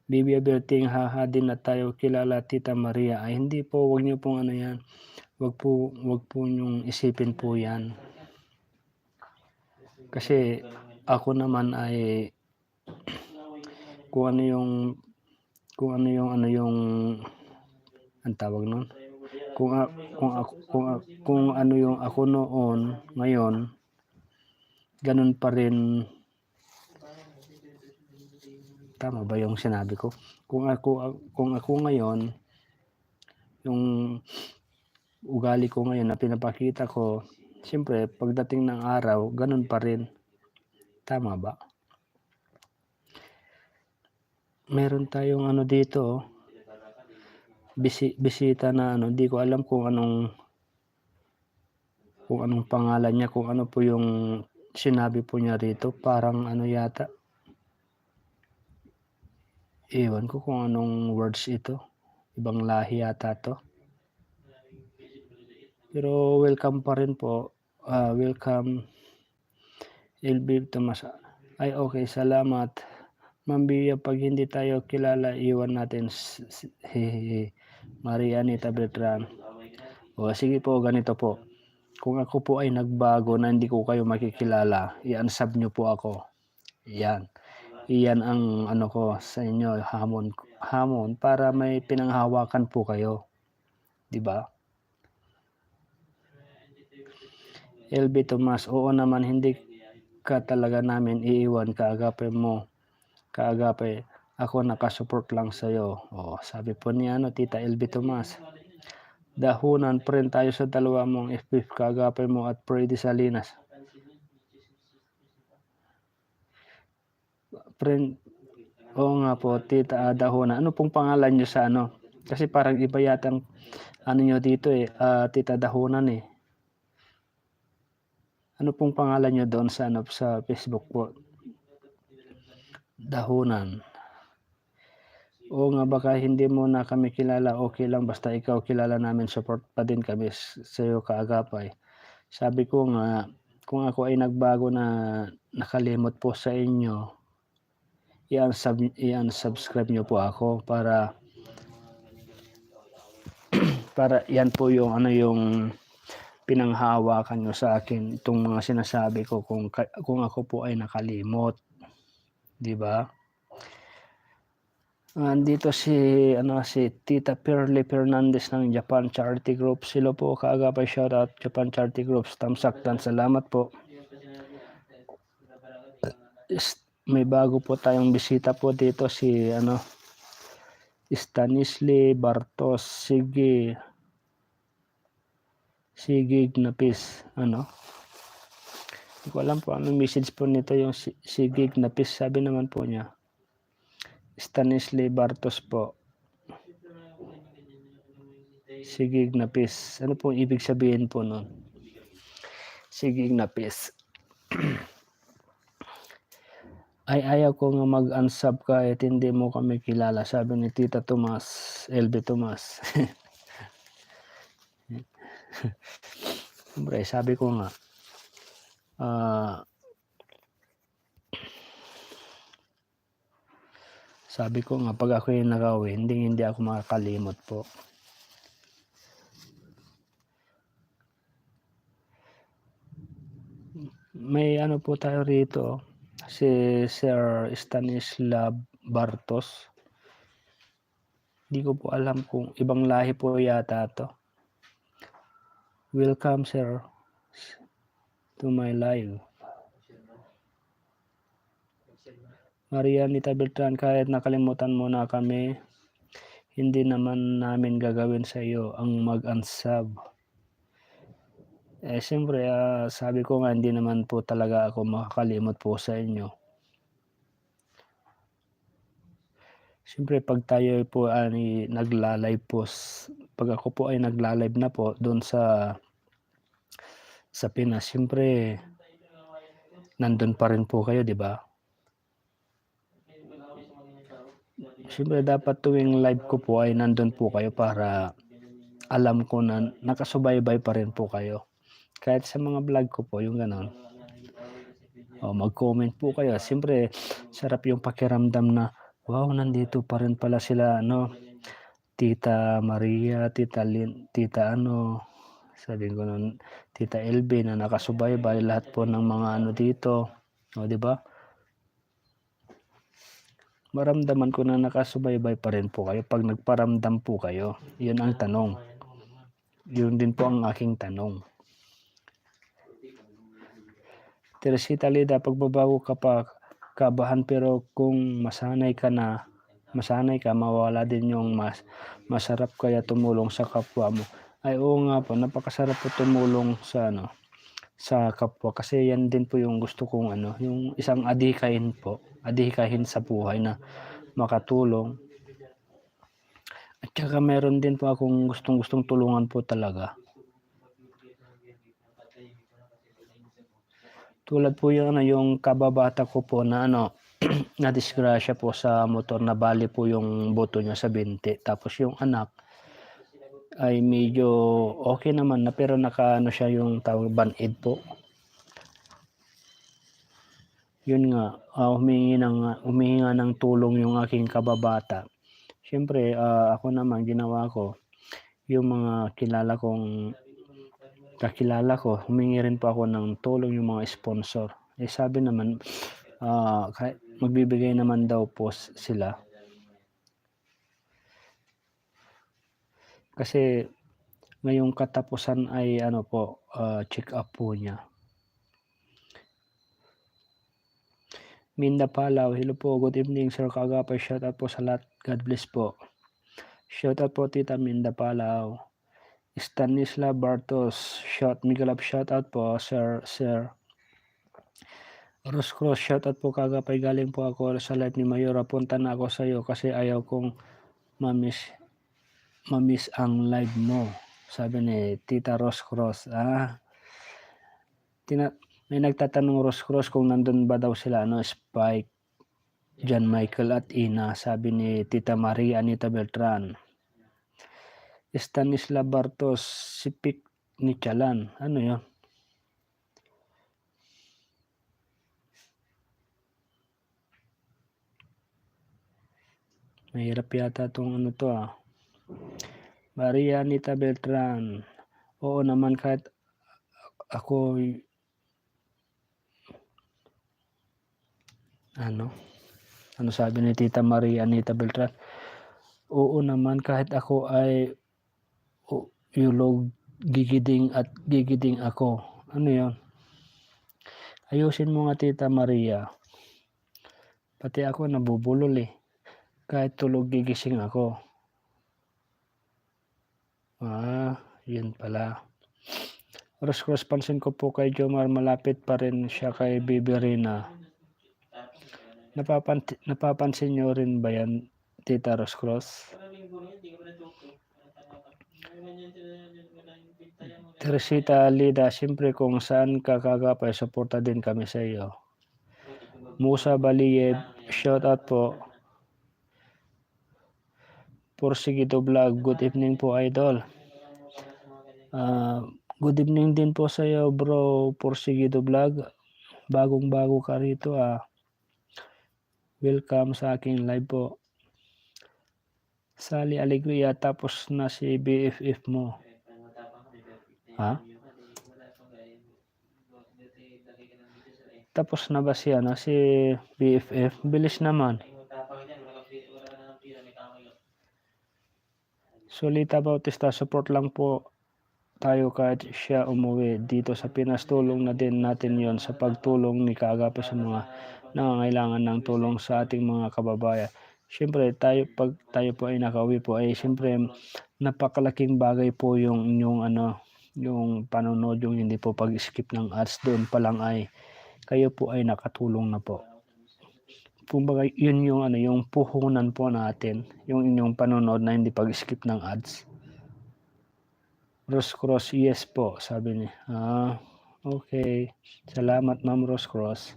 Bibi Aberting, haha din na tayo kilala Tita Maria. Ay hindi po, wag niyo pong yan. Wag po niyong isipin po yan. Kasi ako naman ay kung ano yung ang tawag nun, kung ano yung ako noon, ngayon ganun pa rin Tama ba yung sinabi ko? Kung ako ngayon, yung ugali ko ngayon na pinapakita ko, siyempre pagdating ng araw, ganun pa rin. Tama ba? Meron tayong ano dito, bisita na ano, di ko alam kung anong pangalan niya, kung ano po yung sinabi po niya rito, parang ano yata, ewan ko kung anong words ito, ibang lahi yata to. Pero welcome pa rin po, welcome LB Tomas. Ay okay, salamat. Ma'am Bia, pag hindi tayo kilala, iwan natin Maria Anita Beltran. O sige po, ganito po. Kung ako po ay nagbago na hindi ko kayo makikilala, i-unsub nyo po ako. Iyan ang ano ko sa inyo, hamon para may pinanghawakan po kayo. 'Di ba? LB Tomas, oo naman, hindi ka talaga namin iiwan, kaagapay mo. Kaagapay, ako nakasupport lang sa'yo. O, sabi po niya Tita LB Tomas. Dahunan pa rin tayo sa dalawa mong FB, kaagapay mo at Freddy Salinas. Friend, oo nga po, Tita Dahunan. Ano pong pangalan nyo sa ano? Kasi parang iba yatang ano nyo dito Tita Dahunan eh. Ano pong pangalan nyo doon sa sa Facebook po? Dahunan. Oo nga, baka hindi mo na kami kilala, okay lang, basta ikaw kilala namin, support pa din kami sa iyo kaagapay. Sabi ko nga, kung ako ay nagbago na nakalimot po sa inyo, i-unsubscribe nyo po ako para yan po yung yung pinanghawakan nyo sa akin, itong mga sinasabi ko kung ako po ay nakalimot, 'di ba? Andito si Tita Pearly Fernandez ng Japan Charity Group. Sila po kaagapay, shoutout Japan Charity Group. Tamsaktan, salamat po. May bago po tayong bisita po dito, si Stanisli Bartos Sigig Napis. Hindi ko alam po anong message po nito, yung Sigig Napis, sabi naman po niya. Stanisli Bartos po. Sigig Napis. Ano po ibig sabihin po nun? Sigig Napis. Ay ayaw ko nga mag-unsub kahit hindi mo kami kilala, sabi ni Tita Tomas, LB Tomas. Siyempre, sabi ko nga, pag ako yung nakawin, hindi ako makakalimot po. May po tayo rito, si Sir Stanislav Bartos. Hindi ko po alam kung ibang lahi po yata to. Welcome sir to my live. Maria Anita Beltran, kahit nakalimutan mo na kami, hindi naman namin gagawin sa iyo ang mag-unsub. Siyempre, sabi ko nga, hindi naman po talaga ako makakalimot po sa inyo. Siyempre, pag tayo po ay nagla-live po, pag ako po ay nagla-live na po doon sa Pinas, siyempre, nandun pa rin po kayo, di ba? Siyempre, dapat tuwing live ko po ay nandun po kayo para alam ko na nakasubaybay pa rin po kayo. Kahit sa mga vlog ko po, yung ganon. Mag-comment po kayo. Siyempre, sarap yung pakiramdam na, wow, nandito pa rin pala sila, Tita Maria, Tita Lynn, Tita sabi ko nun, Tita LB na nakasubaybay, lahat po ng mga dito. Di ba? Maramdaman ko na nakasubaybay pa rin po kayo pag nagparamdam po kayo. Yun ang tanong. Yun din po ang aking tanong. Teresita Lida, pagbabago ka pa, kabahan, pero kung masanay ka, mawawala din yung masarap kaya tumulong sa kapwa mo. Ay oo nga po, napakasarap po tumulong sa kapwa, kasi yan din po yung gusto kong yung isang adhikain sa buhay na makatulong. At saka meron din po akong gustong tulungan po talaga. Tulad po yung kababata ko po na nadisgrasya po sa motor, na bali po yung buto niya sa binti. Tapos yung anak ay medyo okay naman na, pero siya yung tawag band-aid po. Yun nga, humingi nga ng tulong yung aking kababata. Siyempre, ako naman ginawa ko, yung mga kakilala ko, humingi rin po ako ng tulong, yung mga sponsor. Sabi naman, magbibigay naman daw po sila. Kasi ngayong katapusan ay check up po niya. Minda Palaw, hello po, good evening Sir Kaagapay, shout out po sa lahat, God bless po. Shout out po Tita Minda Palaw. Stanislav Bartos, Miguel up, shout out po Sir Rose Cross, shout out po Kaagapay, galing po ako sa live ni Mayora, punta na ako sa iyo kasi ayaw kong mamiss ang live mo, sabi ni Tita Rose Cross. May nagtatanong Rose Cross kung nandun ba daw sila Spike, John Michael at Ina, sabi ni Tita Maria Anita Beltran. Stanislav Bartos, sipik ni Chalan, ano yun? Mahirap yata itong Maria Anita Beltran, oo naman, kahit ako ano sabi ni Tita Maria Anita Beltran, oo naman, kahit ako ay gigiding ako. Ano yun? Ayusin mo nga Tita Maria, pati ako nabubulol kahit tulog gigising ako. Yun pala. Cross pansin ko po kay Jomar, malapit pa rin siya kay Biberina. Napapansin nyo rin ba yan, Tita Cross? Teresita Lida, siyempre kung saan ka Kaagapay, suporta din kami sa iyo. Musa Baliyeb, shout out po. Porsigido Vlog, good evening po idol. Good evening din po sa iyo bro, Porsigido Vlog. Bagong-bago ka rito Welcome sa aking live po. Sally Alegria, tapos na si BFF mo. Tapos na ba si BFF? Bilis naman. Solita Bautista, support lang po tayo kahit siya umuwi dito sa Pinas. Tulong na din natin yon sa pagtulong ni Kaagapay sa mga nangangailangan ng tulong sa ating mga kababayan. Siyempre pag tayo po ay nakauwi po, ay siyempre napakalaking bagay po yung yung panonood, yung hindi po pag-skip ng ads. Doon pa lang ay kayo po ay nakatulong na po. Kumbaga yun yung puhunan po natin, yung inyong panonood na hindi pag-skip ng ads. Rose Cross, yes po, sabi niya. Okay. Salamat Ma'am Rose Cross.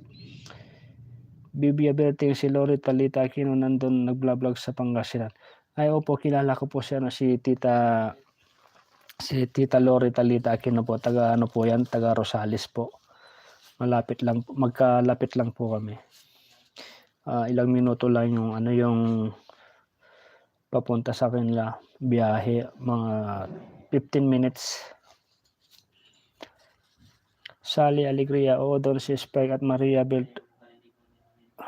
Bibi Aberting, si Lori Talita Aquino nandun nagblog sa Pangasinan. Ay opo, kilala ko po siya si Tita Lori Talita Aquino po, taga po yan, taga Rosales po. Magkalapit lang po kami. Ilang minuto lang yung papunta sa kanila, biyahe, mga 15 minutes. Sally Alegria, oo doon si Spike at Maria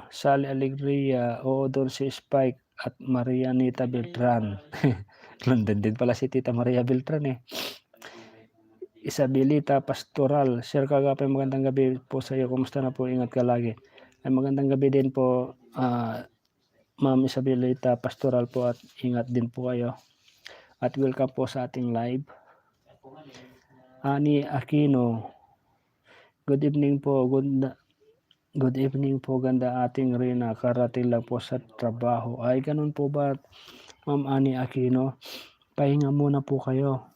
Sally Alegria, oo doon si Spike at Maria Anita Beltran. London din pala si Tita Maria Beltran Isabelita Pastoral, Sir Kaagapay, magandang gabi po sa iyo. Kumusta na po? Ingat ka lagi. Ay magandang gabi din po, Ma'am Isabelita Pastoral po at ingat din po kayo. At welcome po sa ating live. Ani Aquino, good evening po, good evening po, ganda ating Rina, karating lang po sa trabaho. Ay ganun po ba, Ma'am Ani Aquino? Pahinga muna po kayo.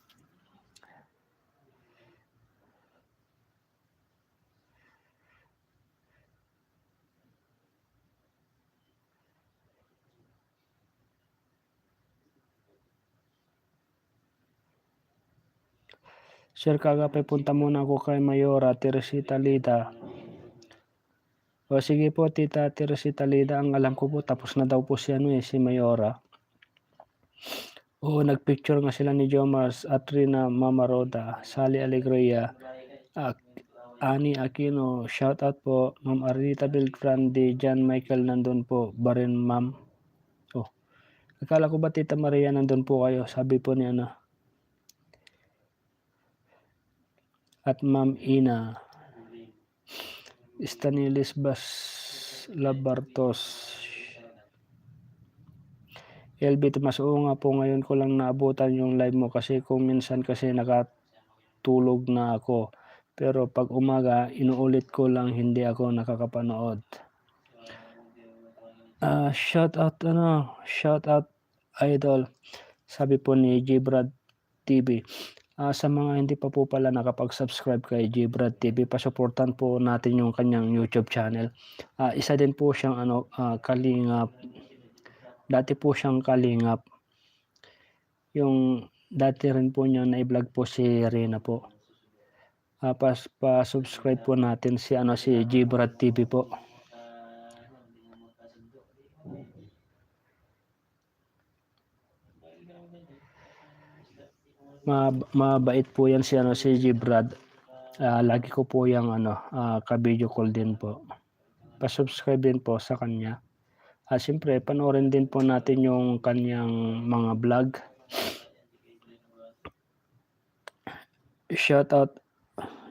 Sir, kagapay punta muna ako kay Mayora Teresita Lida. O sige po, Tita Teresita Lida, ang alam ko po tapos na daw po si Mayora. Oo, nagpicture nga sila ni Jomars at Rina Mama Roda, Sally Alegria, Ani Aquino, shout out po, Ma'am Arnita Beltran, John Michael nandun po, Barin Ma'am. Oh, akala ko ba Tita Maria nandun po kayo, sabi po ni at Ma'am Ina, Stanilis Bas Labartos, LB Tomas, oo nga po, ngayon ko lang naabutan yung live mo kasi kung minsan kasi nakatulog na ako. Pero pag umaga, inuulit ko lang, hindi ako nakakapanood. Shout out idol, sabi po ni Gbrad TV. Sa mga hindi pa po pala nakapag-subscribe kay Gbrad TV, pasuportan po natin yung kanyang YouTube channel. Isa din po siyang kalingap. Dati po siyang kalingap. Yung dati rin po niya na i-vlog po si Rina po. Pa-subscribe po natin si Gbrad TV po. Mabait po yan si Gbrad. Lagi ko po yung ka-video call din po. Pa-subscribe din po sa kanya. Siyempre, panoorin din po natin yung kanyang mga vlog. Shout out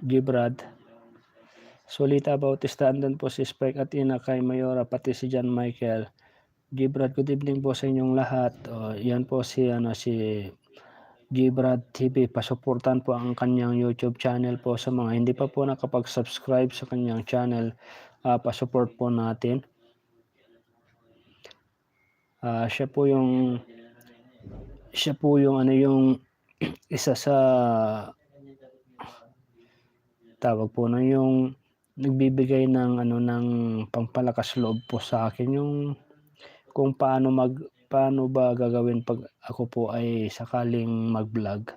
Gbrad. Solita Bautista, andun po si Spike at Ina kay Mayora, pati si John Michael. Gbrad, good evening po sa inyong lahat. Yan po si Gbrad TV, pasuportan po ang kanyang YouTube channel po. Sa mga hindi pa po nakapag-subscribe sa kanyang channel, pasupport po natin. Siya po yung yung isa sa tawag po na yung nagbibigay ng ng pampalakas loob po sa akin, yung kung paano ba gagawin pag ako po ay sakaling mag-vlog.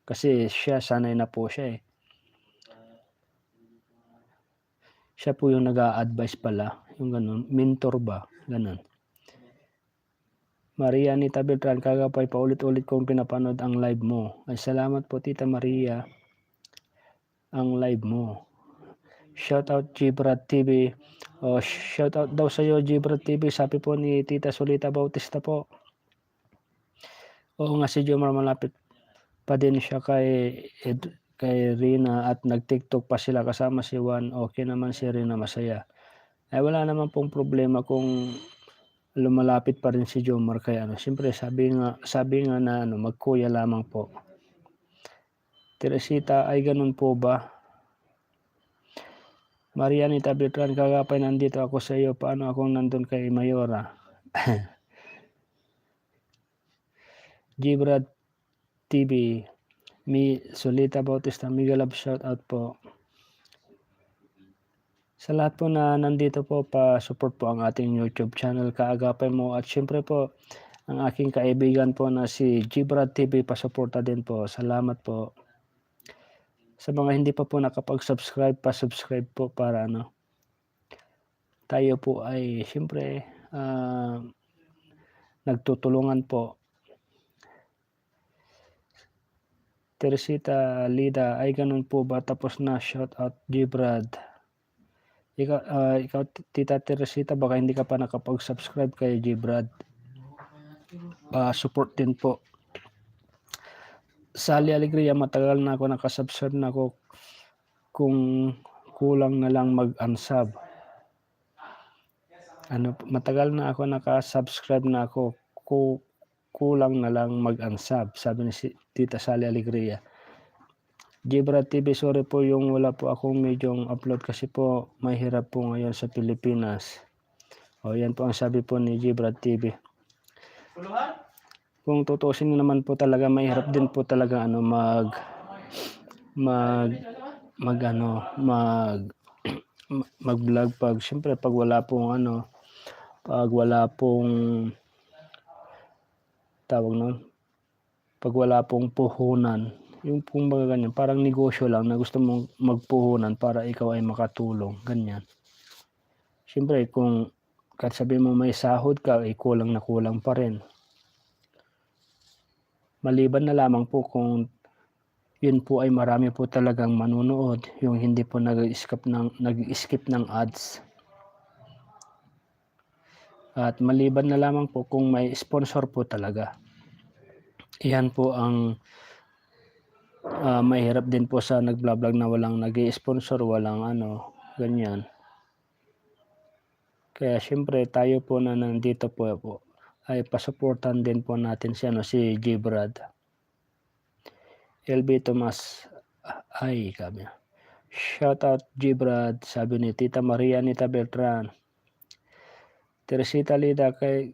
Kasi siya sanay na po siya. Siya po yung nag-a-advise pala, yung ganun, mentor ba, ganun. Maria Anita Beltran, kagapay paulit-ulit kong pinapanood ang live mo. Ay salamat po Tita Maria, ang live mo. Shout out Gbrad TV. Shout out daw sa iyo Gbrad TV, sabi po ni Tita Solita Bautista po. Oo nga, si Jomar malapit pa din siya kay Rina at nag-TikTok pa sila kasama si Juan. Okay naman si Rina, masaya. Ay wala naman pong problema kung lumalapit pa rin si Jomar kay siyempre sabi nga na magkuya lamang po. Teresita, ay ganun po ba? Maria Anita Beltran, kagapay nandito ako sa iyo, paano akong nandun kay Mayora? Gbrad TV, Solita Bautista, Miguel Love, shout out po. Sa lahat po na nandito po, pa-support po ang ating YouTube channel, Kaagapay Mo. At syempre po, ang aking kaibigan po na si Gbrad TV, pa-suporta din po. Salamat po. Sa mga hindi pa po nakapag-subscribe, pa-subscribe po para tayo po ay syempre nagtutulungan po. Teresita Lida, ay ganun po ba? Tapos na, shout out Gbrad. Ikaw Tita Teresita, baka hindi ka pa nakapag-subscribe kay Gbrad. Support din po. Sally Alegria, matagal na ako nakasubscribe na ako, kung kulang na lang mag-unsub. matagal na ako naka-subscribe na ako, kulang na lang mag-unsub, sabi ni Tita Sally Alegria. Jibrad TV, sorry po yung wala po akong medyong upload kasi po mahirap po ngayon sa Pilipinas. Yan po ang sabi po ni Jibrad TV. Kung tutuusin naman po talaga, mahirap din po talaga mag-vlog siyempre pag wala pong tawag nun, pag wala pong puhunan, yung pong mga ganyan, parang negosyo lang na gusto mong magpuhunan para ikaw ay makatulong, ganyan. Siyempre kung kahit sabihin mo may sahod ka, kulang na kulang pa rin. Maliban na lamang po kung yun po ay marami po talagang manunood, yung hindi po nag-skip ng ads. At maliban na lamang po kung may sponsor po talaga. Iyan po ang mahirap din po sa nag-vlog na walang nag-i-sponsor, walang ganyan. Kaya siyempre tayo po na nandito po ay pasuportan din po natin si Jibrad. LB Tomas ay kami. Shout out Jibrad, sabi ni Tita Maria Anita Beltran. Teresita Lida, kay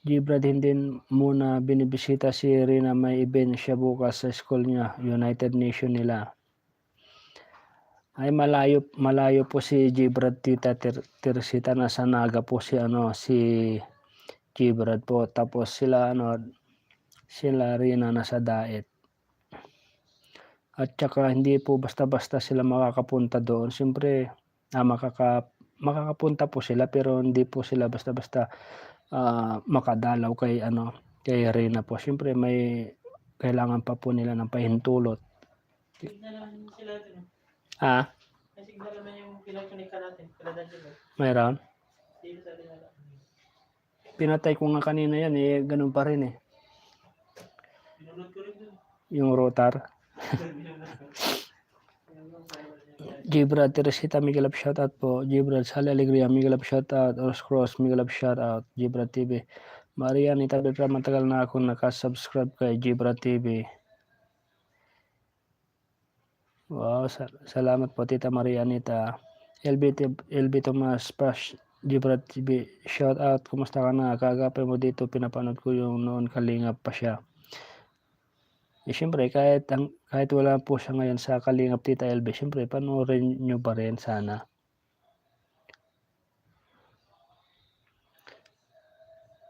Jibrad hindi muna binibisita si Rina, may event siya bukas sa school niya, United Nation nila. Ay malayo po si Jibrad, Tita Teresita, nasa Naga po si Jibrad po, tapos sila Rina nasa Daet. At saka hindi po basta-basta sila makakapunta doon. Siyempre makakapunta po sila, pero hindi po sila basta-basta makadalaw kay Rina po. Siyempre may kailangan pa po nila ng pahintulot. Nasigla naman yung pinagkunika natin. Mayroon? Pinatay ko nga kanina yan ganun pa rin yung rotor. Jibrad Teresita, Miguel Up shoutout po. Jibrad Sally Alegria, Miguel Up shoutout. Oros Cross, Miguel Up shoutout. Jibrad TV. Maria Anita Beltran, matagal na ako nakasubscribe kay Jibrad TV. Wow, salamat po Tita Maria Anita. LB Tomas Pash, Jibrad TV, shoutout. Kumusta ka na? Kagapay mo dito, pinapanood ko yung noon Kalingap pa siya. Siyempre kahit wala po siya ngayon sa Kalingap, Tita LB, siyempre panoorin nyo pa rin sana.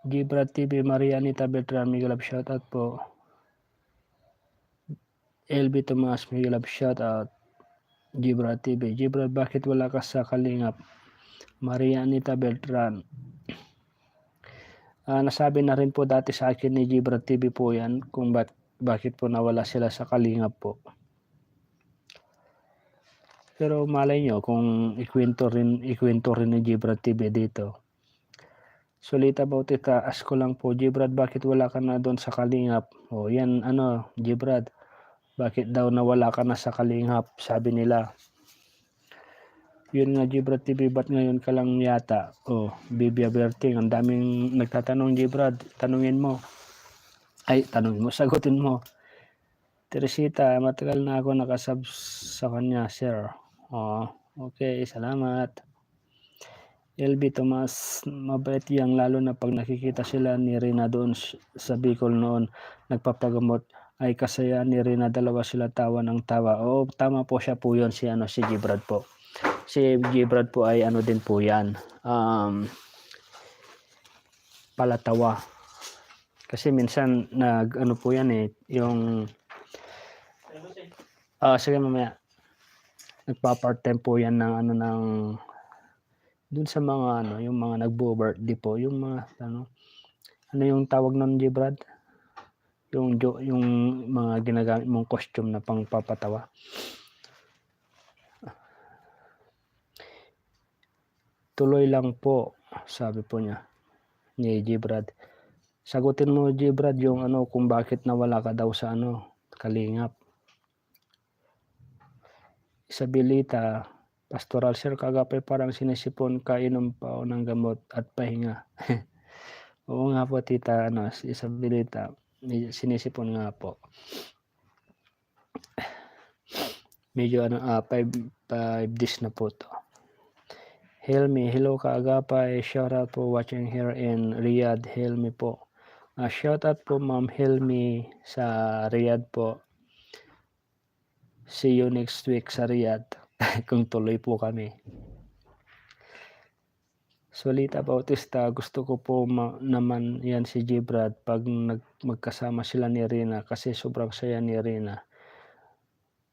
Jibrad TV, Maria Anita Beltran, Miguel Up shoutout po. LB Tomas, Miguel Up shoutout. Jibrad TV, Jibrad, bakit wala ka sa Kalingap? Maria Anita Beltran. Nasabi na rin po dati sa akin ni Jibrad TV po yan kung bakit po nawala sila sa Kalingap po. Pero malay nyo kung ikwento rin ni Jibrad TV dito. Solita Bautista, ask ko lang po, Jibrad, bakit wala ka na doon sa Kalingap? Yan Jibrad, bakit daw nawala ka na sa Kalingap, sabi nila. Yun nga Jibrad TV, ba't ngayon ka lang yata? Bibi Aberting, ang daming nagtatanong Jibrad, tanungin mo, sagutin mo. Teresita, matagal na ako nakasub sa kanya, sir. Okay, salamat. LB Tomas, mabait yang, lalo na pag nakikita sila ni Rina doon sa Bicol noon, nagpapagamot, ay kasaya ni Rina, dalawa sila tawa ng tawa. Tama po siya po yun, si Jibrad po. Si Jibrad po ay din po yan, palatawa. Kasi minsan po yan yung sige mamaya, nagpa-part-time po yan ng dun sa mga yung mga nagbo-birthday po, yung mga yung tawag nun, Jibrad? Yung mga ginagamit mong costume na pangpapatawa. Tuloy lang po, sabi po niya ni Jibrad. Sagutin mo Jibrad yung kung bakit nawala ka daw sa Kalingap. Isabelita, Pastoral Sir Kagapay, parang sinisipon kainom pa ako ng gamot at pahinga. Oo nga po tita Isabelita, sinisipon nga po. Medyo 5 days na po 'to. Helmi, hello Kaagapay, shoutout po watching here in Riyadh, Helmi po. Shoutout po Ma'am Helmi sa Riyadh po. See you next week sa Riyadh kung tuloy po kami. Solita Bautista, gusto ko po naman yan si Gibrad pag magkasama sila ni Rina kasi sobrang saya ni Rina.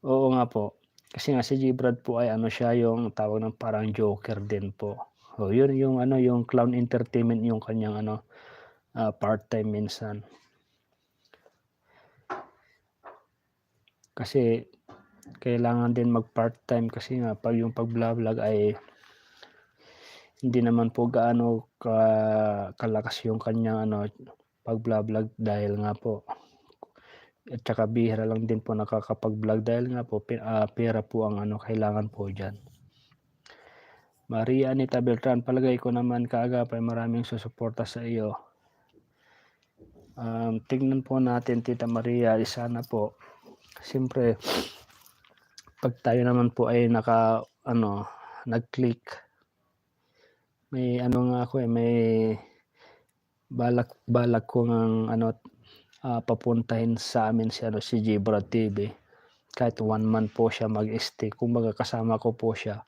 Oo nga po, kasi nga si Gibrad po ay siya yung tawag ng parang joker din po. Yun yung yung clown entertainment yung kanyang part-time minsan. Kasi kailangan din mag-part-time kasi nga pag yung pag-vlog ay hindi naman po gaano kalakas yung kanyang pag-vlog dahil nga po at saka bihira lang din po nakakapag-vlog dahil nga po pera po ang kailangan po diyan. Maria Anita Beltran, palagay ko naman Kaagapay maraming susuporta sa iyo. Tingnan po natin Tita Maria, sana po siyempre pag tayo naman po ay nag-click, may nga ako may balak ko ng papuntahin sa amin si Gibrad TV. Kahit 1 month po siya mag-stay, kumbaga kasama ko po siya.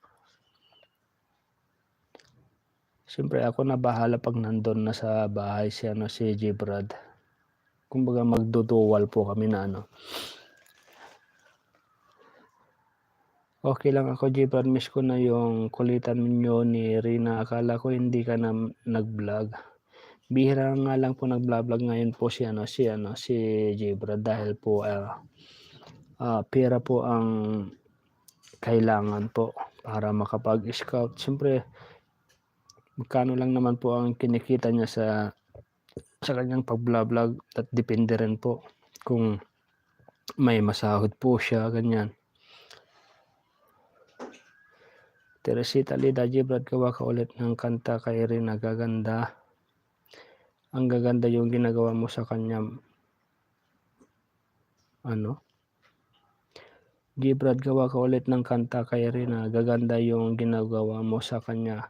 Siyempre ako na bahala pag nandun na sa bahay si Gibrad. Kumbaga magdudual po kami na Okay lang ako Gibrad, miss ko na yung kulitan ninyo ni Rina. Akala ko hindi ka na nag-vlog. Bihira nga lang po nag-vlog ngayon po si Gibrad dahil po pera po ang kailangan po para makapag-scout. Siyempre magkano lang naman po ang kinikita niya sa kanyang pag-vlog at depende rin po kung may masahod po siya, ganyan. Teresita Lida, Gibrad, gawa ka ulit ng kanta kay Rina, gaganda. Ang gaganda yung ginagawa mo sa kanya. Gibrad, gawa ka ulit ng kanta kay Rina, gaganda yung ginagawa mo sa kanya.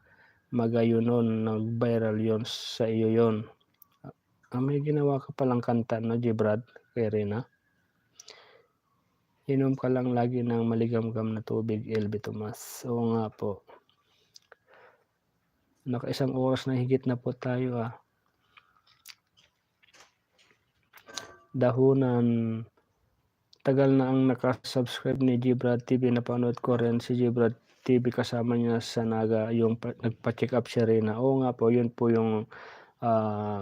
Magayunon, nag-viral yon sa iyo yon. May ginawa ka palang kanta Gibrad, kay Rina. Inom ka lang lagi ng maligamgam na tubig, LB Tomas. Oo nga po. Naka-1 oras na higit na po tayo Dahunan, tagal na ang nakasubscribe ni Gibrad TV. Napanood ko rin si Gibrad TV kasama niya sa Naga, yung nagpa-check up si Rina. Oo nga po, yun po yung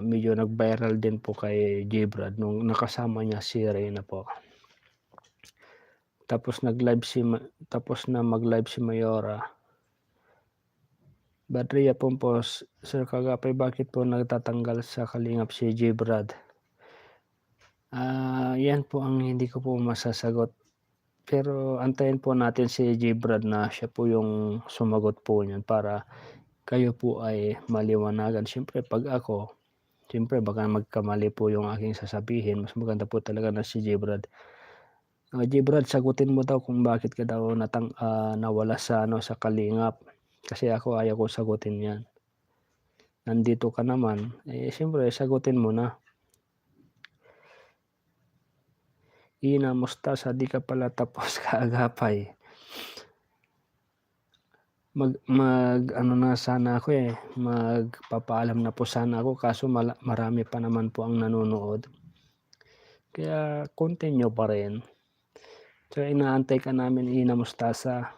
medyo nag-viral din po kay Gibrad nung nakasama niya si Rina po. Tapos na mag-live si Mayora. Badria Pompos, Sir Kagapay, bakit po nagtatanggal sa Kalingap si Gibrad? Yan po ang hindi ko po masasagot. Pero antayin po natin si Gibrad na siya po yung sumagot po niyan para kayo po ay maliwanagan. Siyempre pag ako, siyempre baka magkamali po yung aking sasabihin. Mas maganda po talaga na si Gibrad. Gibrad, sagutin mo daw kung bakit ka daw nawala sa Kalingap. Kasi ako ayaw ko sagutin yan. Nandito ka naman, siyempre sagutin mo na. Ina, Mustasa, di ka pala tapos Kaagapay. Na sana ako magpapaalam na po sana ako kaso marami pa naman po ang nanonood. Kaya continue pa rin. So inaantay ka namin Ina Mustasa.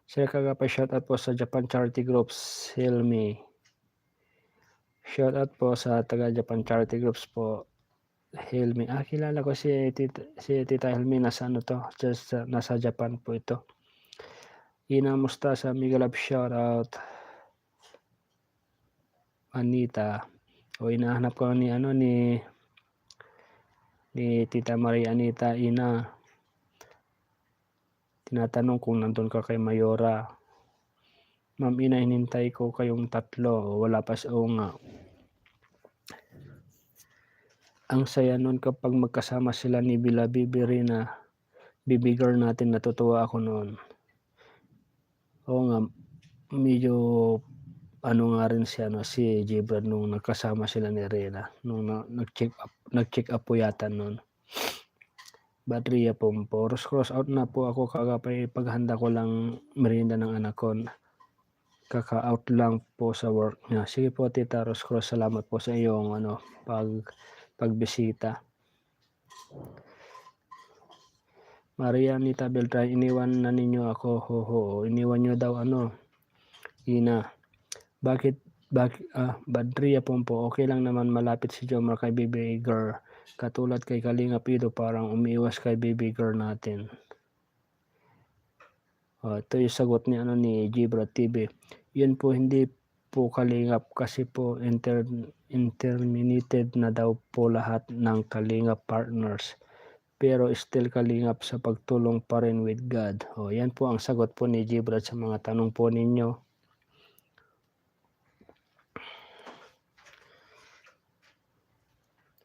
Sir Kagapay, shoutout po sa Japan Charity Groups, Helmi. Shoutout po sa taga Japan Charity Groups po, Helmi. Kilala ko si Tita Helmi, nasa nasa Japan po ito. Ina Mustasa, mega love shoutout. Anita. Hinahanap ko ni Tita Maria Anita, Ina. tinatanong kung nandun ka kay Mayora. Ma'am Ina, hinintay ko kayong tatlo. Wala pa oo nga. Ang saya nun kapag magkasama sila ni Bila Bibi Rina. Bibi girl natin, natutuwa ako noon. Oo nga, medyo ano nga rin si Gbrad nung nagkasama sila ni Rina. Nung nag-check up po yata noon. Batteria Pompo. Cross out na po ako kagapay paghanda ko lang merienda ng anak ko. Kaka-out lang po sa work niya. Sige po Tita Cross, salamat po sa iyong pagbisita. Maria Anita Beltran, iniwan na ninyo ako. Iniwan nyo daw Ina. Bakit Badria Pompo, okay lang naman malapit si Jomar kay baby girl. Katulad kay Kalinga Pido, parang umiiwas kay baby girl natin. Ito yung sagot ni Gbrad TV. Yun po, hindi po kalingap kasi po interminated na daw po lahat ng kalingap partners. Pero still kalingap sa pagtulong pa rin with God. Yan po ang sagot po ni Gbrad sa mga tanong po ninyo.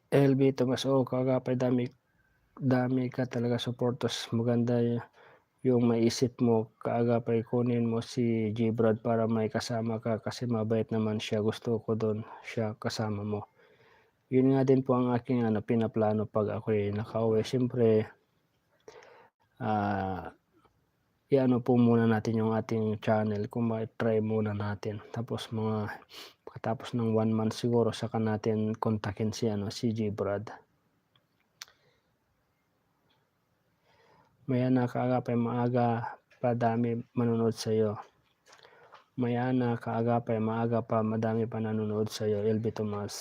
LB Tomas, kagapay dami ka talaga supporters. Maganda yung maisip mo, kaagapay kunin mo si Gbrad para may kasama ka kasi mabait naman siya. Gusto ko doon siya kasama mo. Yun nga din po ang aking pinaplano pag ako'y nakauwi. Siyempre, iano po muna natin yung ating channel kung try muna natin. Tapos pagkatapos ng 1 month siguro saka natin kontakin si Gbrad. Mayana kaagapay maaga pa dami manonood sa iyo. Mayana kaagapay maaga pa madami pa nanonood sa iyo. LB Tomas.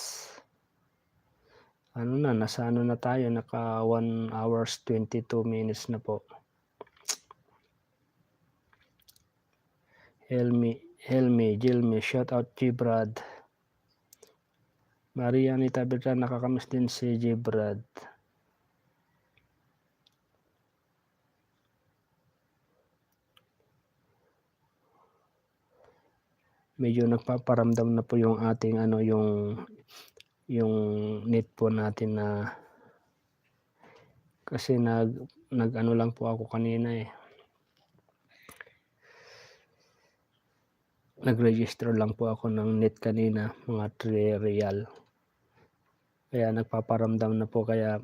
Nasa na tayo, naka 1 hours 22 minutes na po. Gilmy, shout out Gbrad. Maria Anita Beltran, nakakamiss din si Gbrad. Medyo nagpaparamdam na po yung ating yung net po natin na kasi nag lang po ako kanina nag-register lang po ako ng net kanina, mga 3 real. Kaya nagpaparamdam na po, kaya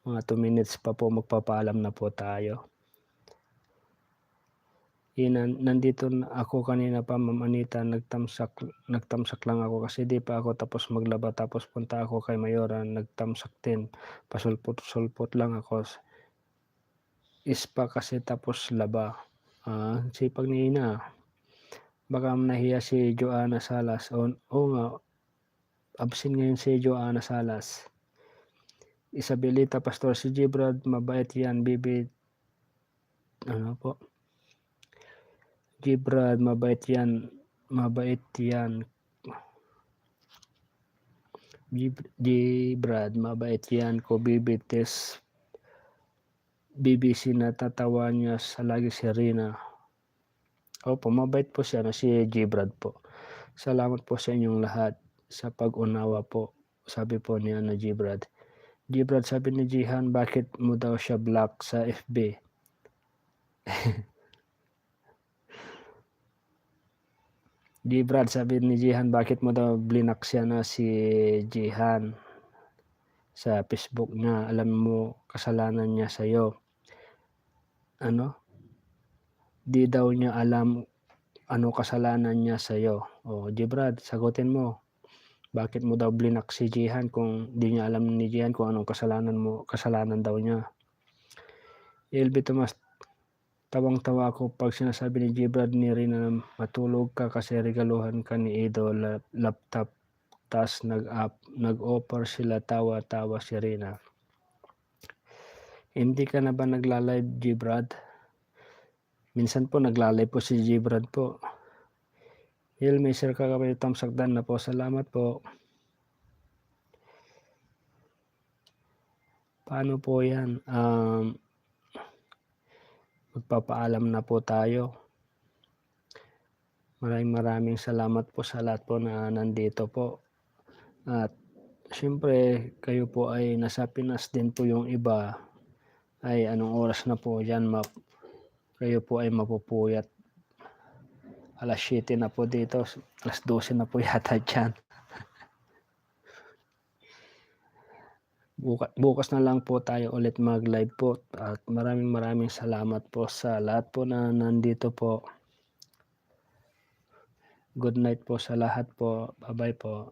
mga 2 minutes pa po magpapaalam na po tayo. Nandito ako kanina pa, Ma'am Anita, nagtamsak lang ako kasi di pa ako tapos maglaba, tapos punta ako kay Mayora, nagtamsak din, pasulpot lang ako. Ispa kasi tapos laba. Sipag ni Ina. Baka nahiya si Joanna Salas. Nga, absent ngayon si Joanna Salas. Isabelita Pastor, si Gbrad mabait yan, Bibi. Gbrad mabait yan. Gbrad mabait yan ko, Bibi Tess. BBC natatawa niya sa lagi si Rina. Opo, mabait po siya si Gbrad po. Salamat po sa inyong lahat sa pag-unawa po. Sabi po ni Gbrad. Gbrad, sabi ni Jihan, bakit mo daw siya block sa FB? Gbrad, sabi ni Jihan, bakit mo daw blinak siya na si Jihan sa Facebook niya? Alam mo kasalanan niya sa'yo. Di daw niya alam kasalanan niya sa'yo. Gbrad, sagutin mo. Bakit mo daw blinak si Jihan kung di niya alam ni Jihan kung anong kasalanan daw niya? LB Tomas, tawang-tawa ako pag sinasabi ni Gbrad ni Rina na matulog ka kasi regaluhan ka ni Edo laptop, tas nag-offer sila, tawa-tawa si Rina. Hindi ka na ba nagla-live, Gbrad? Minsan po nagla-live po si Gbrad po. May sir ka kapag tamsakdan na po. Salamat po. Paano po yan? magpapaalam na po tayo. Maraming salamat po sa lahat po na nandito po. At siyempre kayo po ay nasa Pinas din po yung iba, ay anong oras na po diyan kayo po ay mapupuyat? 7:00 na po dito, 12:00 na po yata diyan. Bukas na lang po tayo ulit mag-live po at maraming salamat po sa lahat po na nandito po. Good night po sa lahat po. Bye-bye po.